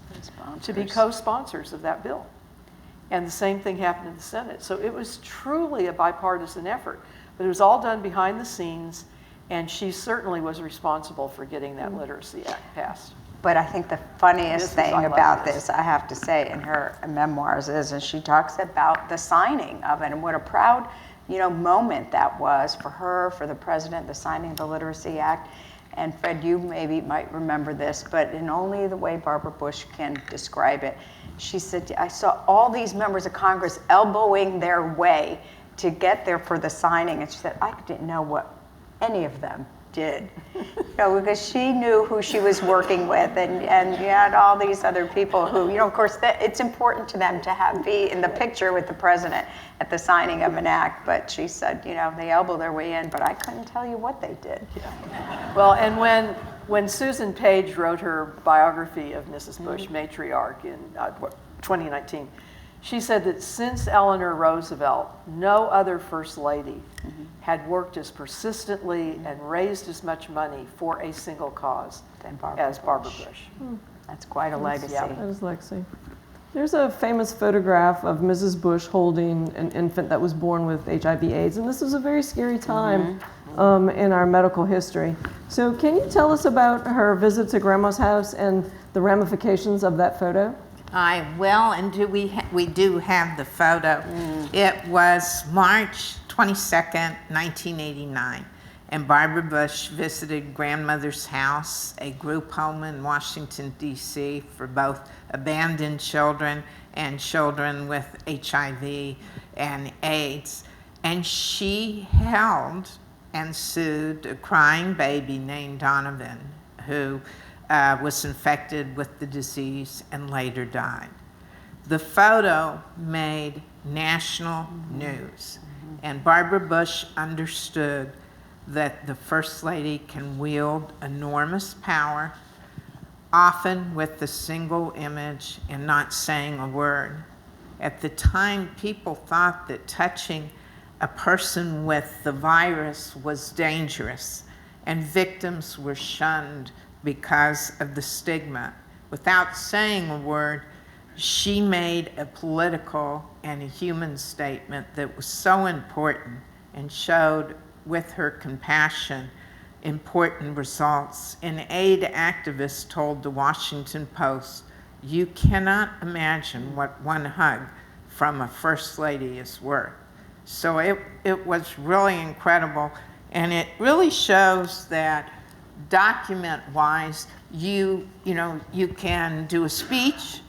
to be co-sponsors of that bill. And the same thing happened in the Senate. So it was truly a bipartisan effort. But it was all done behind the scenes, and she certainly was responsible for getting that Literacy Act passed. But I think the funniest I thing love about this. this, I have to say, in her memoirs is, and she talks about the signing of it and what a proud, moment that was for her, for the president, the signing of the Literacy Act. And Fred, you maybe might remember this, but in only the way Barbara Bush can describe it, she said, I saw all these members of Congress elbowing their way to get there for the signing. And she said, I didn't know what any of them did, because she knew who she was working with, and you had all these other people who, of course, it's important to them to be in the picture with the president at the signing of an act. But she said, they elbow their way in, but I couldn't tell you what they did. Well, and when Susan Page wrote her biography of Mrs. Bush, matriarch, in 2019, she said that since Eleanor Roosevelt, no other first lady had worked as persistently and raised as much money for a single cause as Barbara Bush. That's quite a legacy. Yeah. That is legacy. There's a famous photograph of Mrs. Bush holding an infant that was born with HIV/AIDS, and this was a very scary time in our medical history. So can you tell us about her visit to Grandma's house and the ramifications of that photo? We do have the photo. It was March 22nd, 1989, and Barbara Bush visited grandmother's house, a group home in Washington, D.C. for both abandoned children and children with HIV and AIDS. And she held and soothed a crying baby named Donovan, who was infected with the disease and later died. The photo made national news, and Barbara Bush understood that the First Lady can wield enormous power, often with a single image and not saying a word. At the time, people thought that touching a person with the virus was dangerous, and victims were shunned because of the stigma. Without saying a word, she made a political and a human statement that was so important and showed with her compassion important results. An AIDS activist told the Washington Post, "You cannot imagine what one hug from a First Lady is worth." So it was really incredible. And it really shows that document-wise, you can do a speech,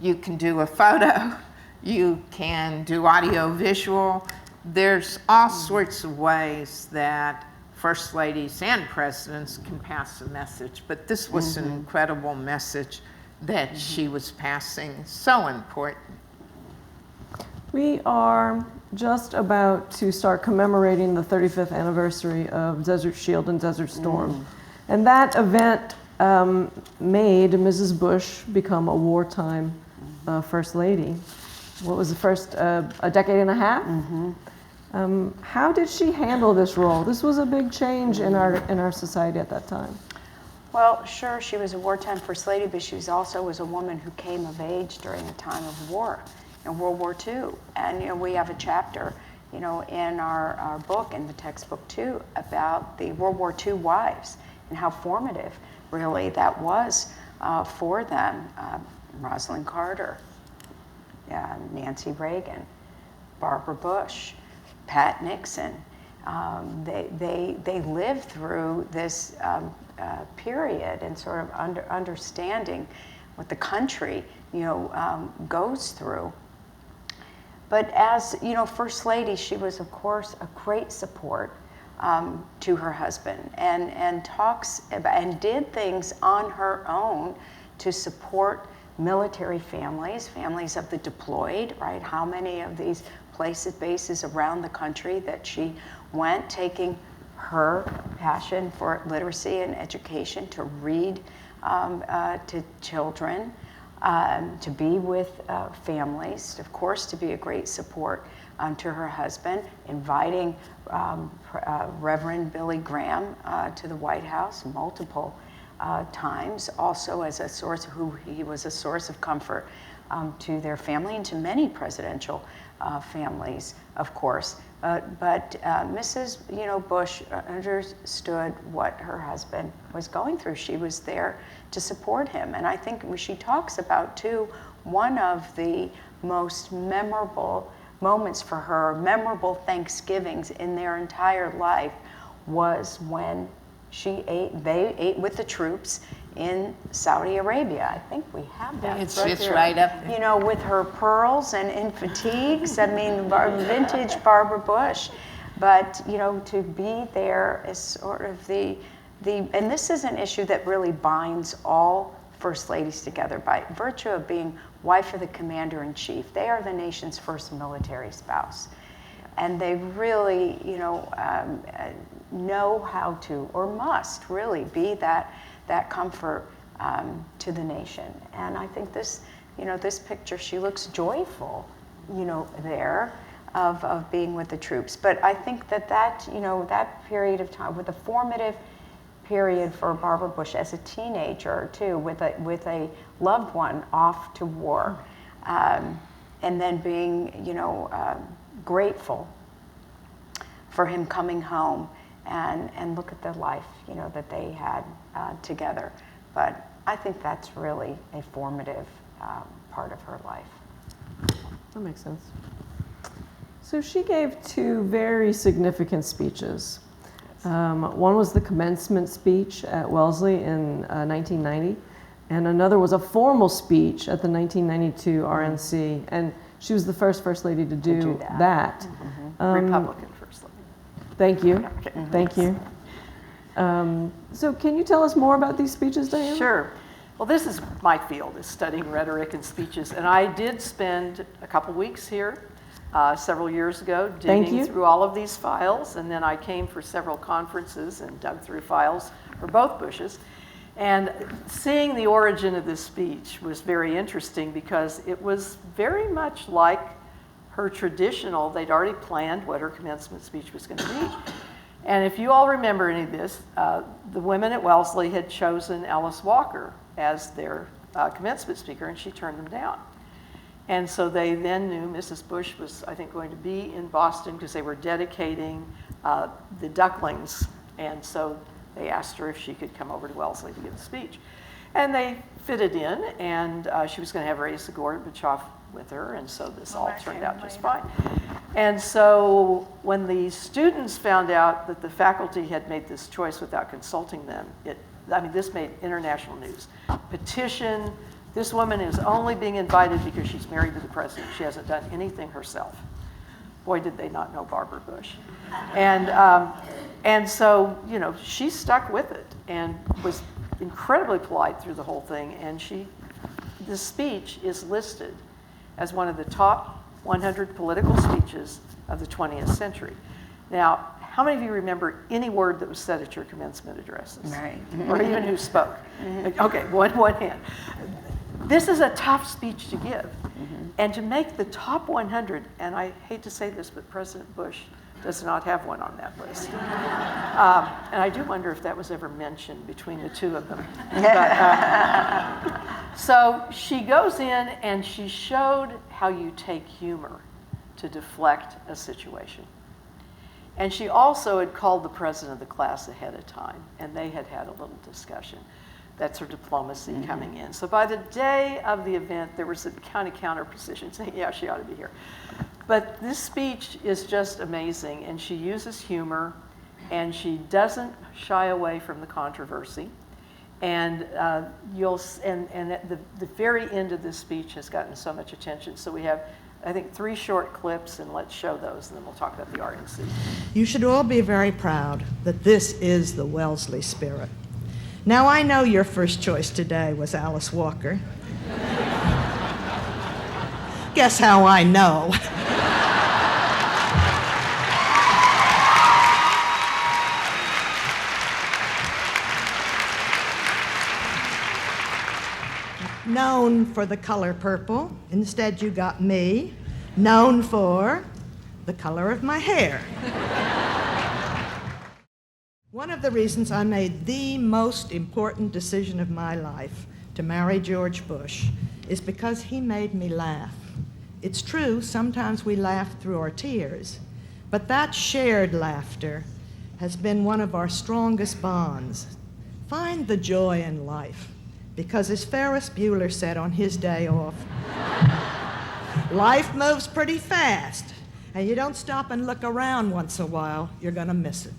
you can do a photo, you can do audio-visual. There's all sorts of ways that first ladies and presidents can pass a message, but this was an incredible message that she was passing, so important. We are just about to start commemorating the 35th anniversary of Desert Shield and Desert Storm. And that event made Mrs. Bush become a wartime First Lady. What was the first, a decade and a half? How did she handle this role? This was a big change in our society at that time. Well, sure, she was a wartime First Lady, but she was also a woman who came of age during a time of war, in World War II. And we have a chapter, in our book, in the textbook too, about the World War II wives and how formative, really, that was for them. Rosalind Carter, Nancy Reagan, Barbara Bush, Pat Nixon. They lived through this period and sort of understanding what the country goes through. But as First Lady, she was of course a great support to her husband, and talks about, and did things on her own to support military families of the deployed, right? How many of these bases around the country that she went, taking her passion for literacy and education to read to children, to be with families, of course, to be a great support to her husband, inviting Reverend Billy Graham to the White House multiple times, also as a source, he was a source of comfort to their family and to many presidential families, of course. But Mrs. Bush understood what her husband was going through. She was there to support him. And I think she talks about, too, one of the most memorable moments for her, memorable Thanksgivings in their entire life, was when they ate with the troops in Saudi Arabia. I think we have that. It's just right up there. With her pearls and in fatigues. I mean, vintage Barbara Bush. But, to be there is sort of and this is an issue that really binds all First Ladies together by virtue of being wife of the Commander-in-Chief. They are the nation's first military spouse. And they really, know how to, or must really, be that comfort to the nation. And I think this picture, she looks joyful, there of being with the troops. But I think that period of time, with a formative period for Barbara Bush as a teenager too, with a loved one off to war, and then being, grateful for him coming home, and look at the life, that they had together. But I think that's really a formative part of her life. That makes sense. So she gave two very significant speeches. One was the commencement speech at Wellesley in 1990, and another was a formal speech at the 1992 RNC. And she was the first Lady to do that. Republican First Lady. Thank you. Okay. Thank you. So can you tell us more about these speeches, Diana? Sure. Well, this is my field, is studying rhetoric and speeches. And I did spend a couple weeks here several years ago digging through all of these files. And then I came for several conferences and dug through files for both Bushes. And seeing the origin of this speech was very interesting because it was very much like her traditional, they'd already planned what her commencement speech was going to be. And if you all remember any of this, the women at Wellesley had chosen Alice Walker as their commencement speaker, and she turned them down. And so they then knew Mrs. Bush was, I think, going to be in Boston because they were dedicating the Ducklings. And so they asked her if she could come over to Wellesley to give a speech. And they fitted in, and she was going to have Raisa Gorbachev with her, and so this all turned out just fine. And so when the students found out that the faculty had made this choice without consulting them, this made international news. Petition, this woman is only being invited because she's married to the president. She hasn't done anything herself. Boy, did they not know Barbara Bush. And so, she stuck with it and was incredibly polite through the whole thing. And this speech is listed as one of the top 100 political speeches of the 20th century. Now, how many of you remember any word that was said at your commencement addresses? Right. Or even who spoke? Okay, one hand. This is a tough speech to give. And to make the top 100, and I hate to say this, but President Bush does not have one on that list. And I do wonder if that was ever mentioned between the two of them. So she goes in and she showed how you take humor to deflect a situation. And she also had called the president of the class ahead of time, and they had had a little discussion. That's her diplomacy coming in. So by the day of the event, there was a kind of counter position saying, yeah, she ought to be here. But this speech is just amazing, and she uses humor, and she doesn't shy away from the controversy. And at the very end of this speech has gotten so much attention. So we have, I think, 3 short clips, and let's show those, and then we'll talk about the RNC. You should all be very proud that this is the Wellesley spirit. Now, I know your first choice today was Alice Walker. Guess how I know? Known for the color purple, instead you got me, known for the color of my hair. One of the reasons I made the most important decision of my life to marry George Bush is because he made me laugh. It's true, sometimes we laugh through our tears, but that shared laughter has been one of our strongest bonds. Find the joy in life, because as Ferris Bueller said on his day off, life moves pretty fast, and you don't stop and look around once in a while, you're gonna miss it.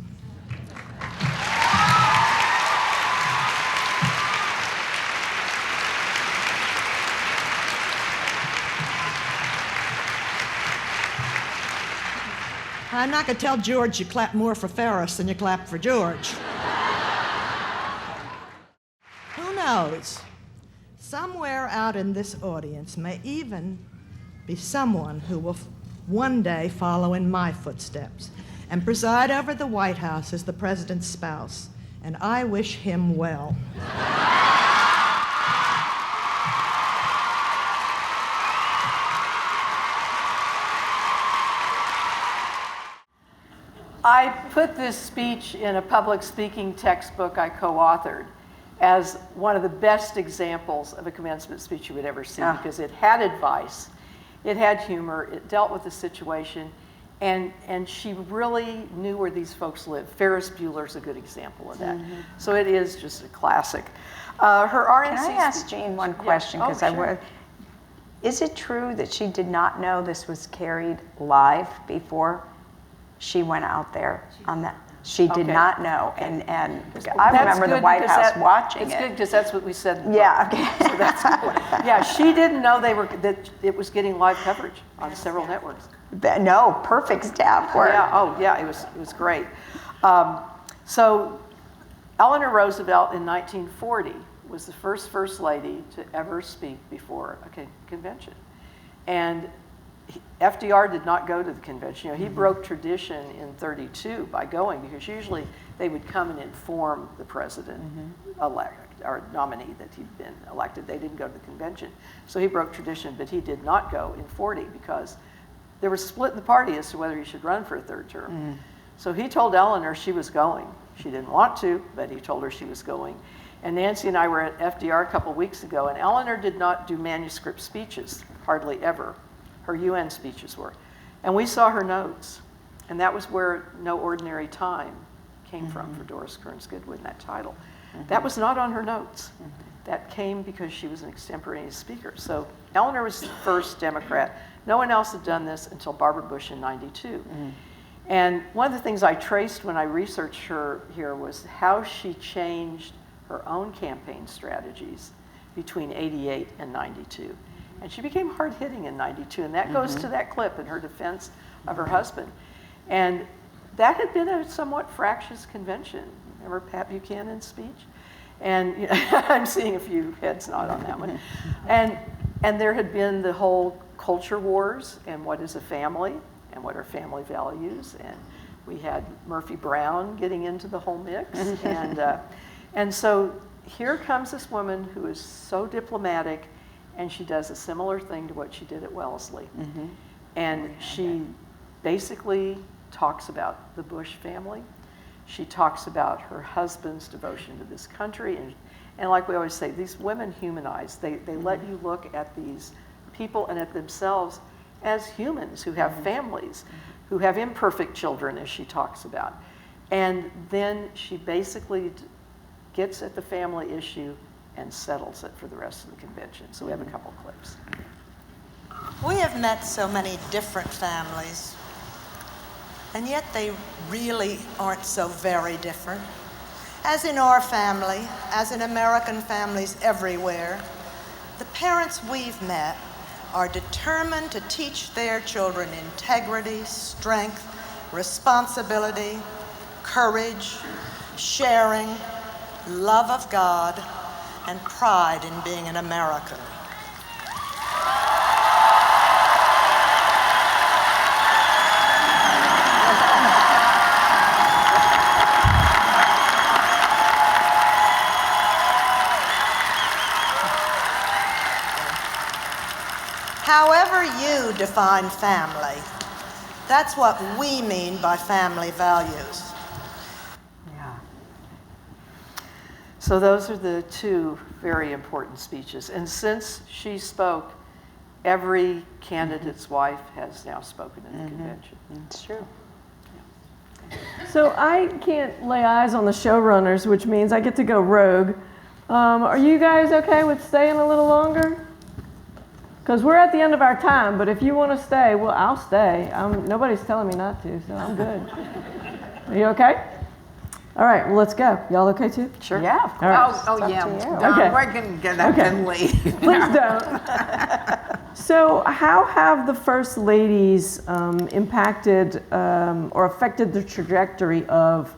I'm not going to tell George you clap more for Ferris than you clap for George. Who knows? Somewhere out in this audience may even be someone who will one day follow in my footsteps and preside over the White House as the president's spouse, and I wish him well. I put this speech in a public speaking textbook I co-authored as one of the best examples of a commencement speech you would ever see, because it had advice, it had humor, it dealt with the situation, and she really knew where these folks lived. Ferris Bueller's a good example of that. So it is just a classic. Her RNC Can I ask Jean one question? Yeah. Oh, sure. Is it true that she did not know this was carried live before she went out there on that? She did not know, and I remember the White House watching it. It's good because that's what we said. Yeah, okay. So that's good. Yeah, she didn't know that it was getting live coverage on several networks. No, perfect staff work. Yeah, it was great. So Eleanor Roosevelt in 1940 was the first lady to ever speak before a convention, and FDR did not go to the convention. He broke tradition in 1932 by going, because usually they would come and inform the president-elect or nominee that he'd been elected. They didn't go to the convention. So he broke tradition, but he did not go in 1940 because there was a split in the party as to whether he should run for a 3rd term. So he told Eleanor she was going. She didn't want to, but he told her she was going. And Nancy and I were at FDR a couple weeks ago, and Eleanor did not do manuscript speeches, hardly ever. Her UN speeches were. And we saw her notes. And that was where No Ordinary Time came from for Doris Kearns Goodwin, that title. That was not on her notes. That came because she was an extemporaneous speaker. So Eleanor was the first Democrat No one else had done this until Barbara Bush in '92. And one of the things I traced when I researched her here was how she changed her own campaign strategies between '88 and '92. And she became hard-hitting in '92, and that goes to that clip in her defense of her husband. And that had been a somewhat fractious convention. Remember Pat Buchanan's speech? And you know, I'm seeing a few heads nod on that one. And there had been the whole culture wars and what is a family and what are family values. And we had Murphy Brown getting into the whole mix. And so here comes this woman who is so diplomatic, and she does a similar thing to what she did at Wellesley. And she basically talks about the Bush family. She talks about her husband's devotion to this country. And like we always say, these women humanize. They let you look at these people and at themselves as humans who have families, who have imperfect children, as she talks about. And then she basically gets at the family issue and settles it for the rest of the convention. So we have a couple clips. We have met so many different families, and yet they really aren't so very different. As in our family, as in American families everywhere, the parents we've met are determined to teach their children integrity, strength, responsibility, courage, sharing, love of God, and pride in being an American. However you define family, that's what we mean by family values. So those are the two very important speeches. And since she spoke, every candidate's wife has now spoken in the convention. It's true. So I can't lay eyes on the showrunners, which means I get to go rogue. Are you guys okay with staying a little longer? Because we're at the end of our time, but if you want to stay, well, I'll stay. Nobody's telling me not to, so I'm good. Are you okay? All right, well, let's go. Y'all okay too? Sure. Yeah. All right. Oh yeah. Okay. We're going to get up and leave. Please don't. So how have the First Ladies impacted or affected the trajectory of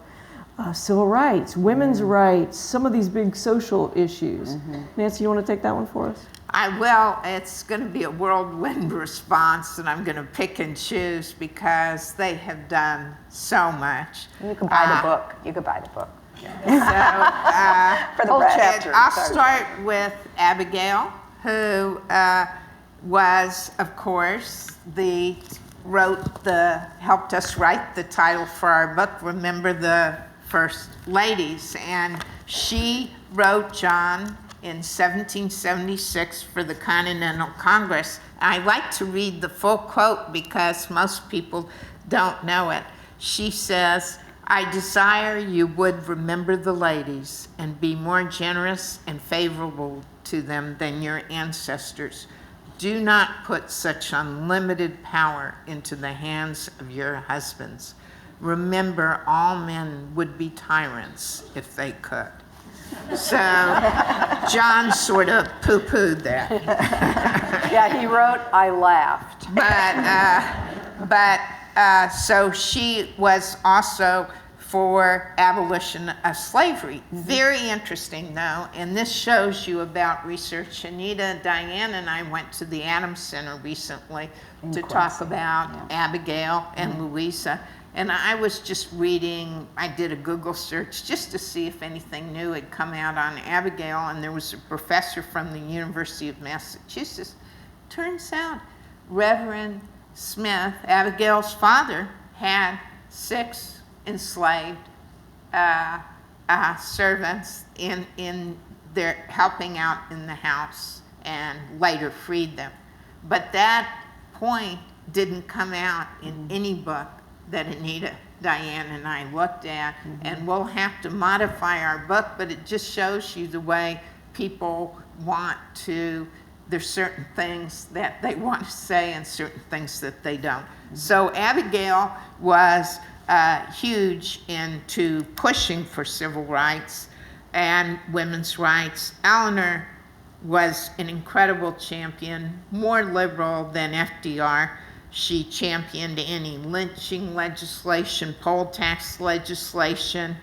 civil rights, women's rights, some of these big social issues? Nancy, you want to take that one for us? I will. It's going to be a whirlwind response, and I'm going to pick and choose because they have done so much. You could buy the book. You could buy the book. So, For the whole rest. chapter. I'll start with Abigail, who was, of course, helped us write the title for our book, Remember the First Ladies. And she wrote John in 1776 for the Continental Congress. I like to read the full quote because most people don't know it. She says, "I desire you would remember the ladies and be more generous and favorable to them than your ancestors. Do not put such unlimited power into the hands of your husbands. Remember, all men would be tyrants if they could." So John sort of poo-pooed that. Yeah, he wrote, "I laughed." But so she was also for abolition of slavery. Very interesting, though, and this shows you about research. Anita, Diane, and I went to the Adams Center recently to talk about Abigail and Louisa. And I was just reading, I did a Google search just to see if anything new had come out on Abigail, and there was a professor from the University of Massachusetts. Turns out Reverend Smith, Abigail's father, had 6 enslaved servants in their helping out in the house, and later freed them. But that point didn't come out in any book that Anita, Diane, and I looked at, and we'll have to modify our book, but it just shows you the way people want to there's certain things that they want to say and certain things that they don't. So Abigail was huge into pushing for civil rights and women's rights. Eleanor was an incredible champion, more liberal than FDR. She championed anti-lynching legislation, poll tax legislation,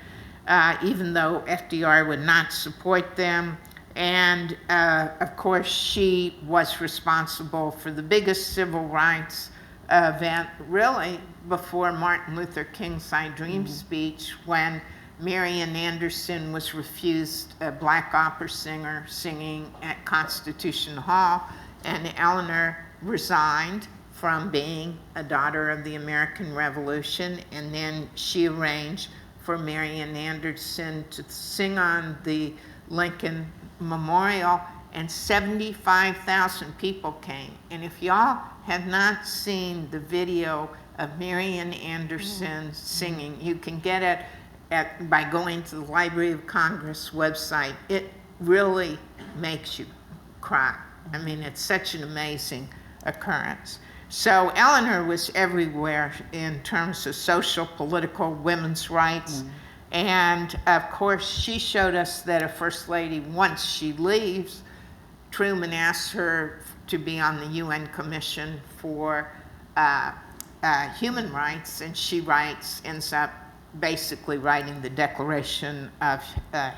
even though FDR would not support them. And of course, she was responsible for the biggest civil rights event, really, before Martin Luther King's I Dream speech, when Marian Anderson was refused a black opera singer singing at Constitution Hall, and Eleanor resigned from being a daughter of the American Revolution, and then she arranged for Marian Anderson to sing on the Lincoln Memorial, and 75,000 people came. And if y'all have not seen the video of Marian Anderson singing, you can get it by going to the Library of Congress website. It really makes you cry. I mean, it's such an amazing occurrence. So Eleanor was everywhere in terms of social, political, women's rights. And of course, she showed us that a first lady, once she leaves, Truman asks her to be on the UN Commission for Human Rights, and she ends up basically writing the Declaration of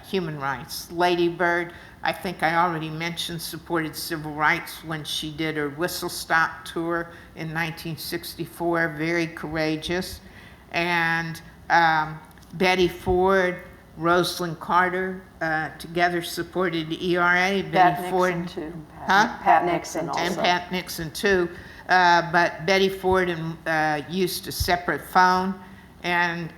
Human Rights. Lady Bird, I think I already mentioned, supported civil rights when she did her Whistle Stop tour in 1964, very courageous. And Betty Ford, Rosalind Carter, together supported ERA. Pat Nixon too. Pat Nixon also. And Pat Nixon too. But Betty Ford used a separate phone. And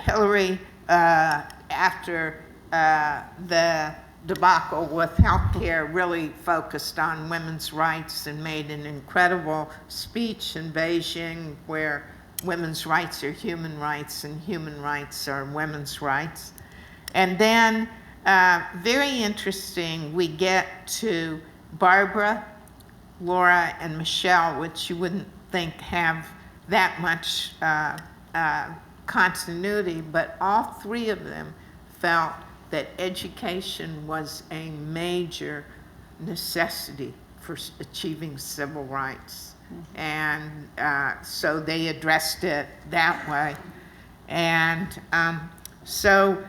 Hillary, after the debacle with healthcare, really focused on women's rights and made an incredible speech in Beijing where women's rights are human rights and human rights are women's rights. And then, very interesting, we get to Barbara, Laura, and Michelle, which you wouldn't think have that much continuity, but all three of them felt that education was a major necessity for achieving civil rights. And so they addressed it that way. And so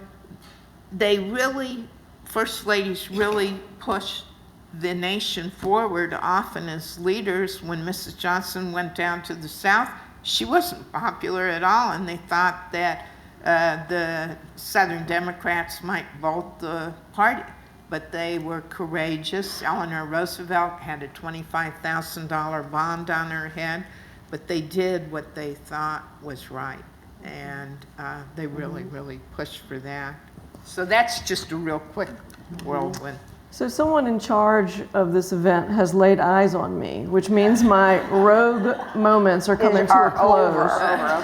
they really, first ladies really pushed the nation forward, often as leaders. When Mrs. Johnson went down to the South, she wasn't popular at all, and they thought that the Southern Democrats might vote the party, but they were courageous. Eleanor Roosevelt had a $25,000 bond on her head, but they did what they thought was right, and they really, really pushed for that. So that's just a real quick whirlwind. So someone in charge of this event has laid eyes on me, which means my rogue moments are coming to a close.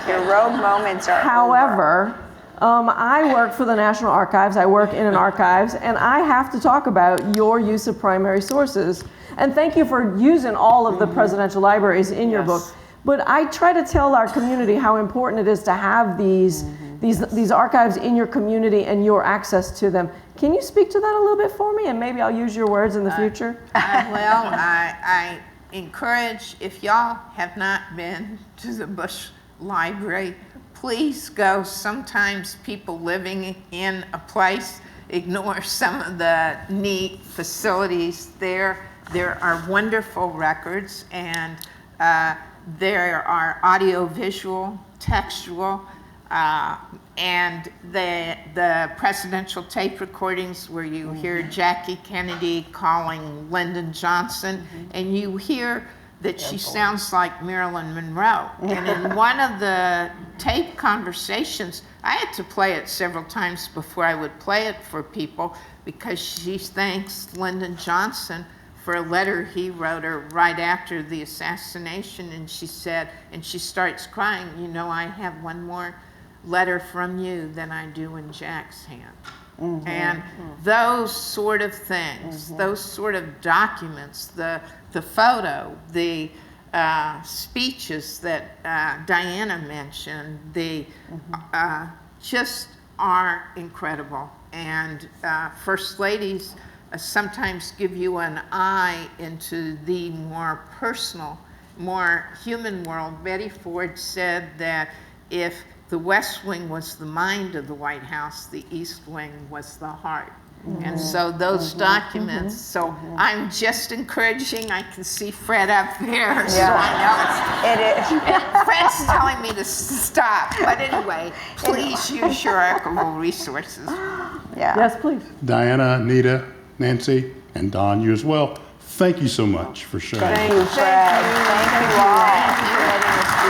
Your rogue moments are However, I work for the National Archives. I work in an archives, and I have to talk about your use of primary sources. And thank you for using all of the presidential libraries in your book. But I try to tell our community how important it is to have these archives in your community and your access to them. Can you speak to that a little bit for me? And maybe I'll use your words in the future. I encourage, if y'all have not been to the Bush Library, please go. Sometimes people living in a place ignore some of the neat facilities there. There are wonderful records, and there are audio-visual, textual, and the presidential tape recordings where you hear Jackie Kennedy calling Lyndon Johnson, and you hear that she sounds like Marilyn Monroe. And in one of the tape conversations, I had to play it several times before I would play it for people, because she thanks Lyndon Johnson for a letter he wrote her right after the assassination, and she said, and she starts crying, you know, I have one more letter from you than I do in Jack's hand. And those sort of things, those sort of documents, the photo, the speeches that Diana mentioned, the just are incredible. And First Ladies sometimes give you an eye into the more personal, more human world. Betty Ford said that if the West Wing was the mind of the White House, the East Wing was the heart. And so those documents, so I'm just encouraging, I can see Fred up there, so I know it's, It is. Fred's telling me to stop, but anyway, please use your archival resources. Yeah. Yes, please. Diana, Anita, Nancy, and Don, you as well. Thank you so much for sharing. Thank you, Fred. Thank you all for letting us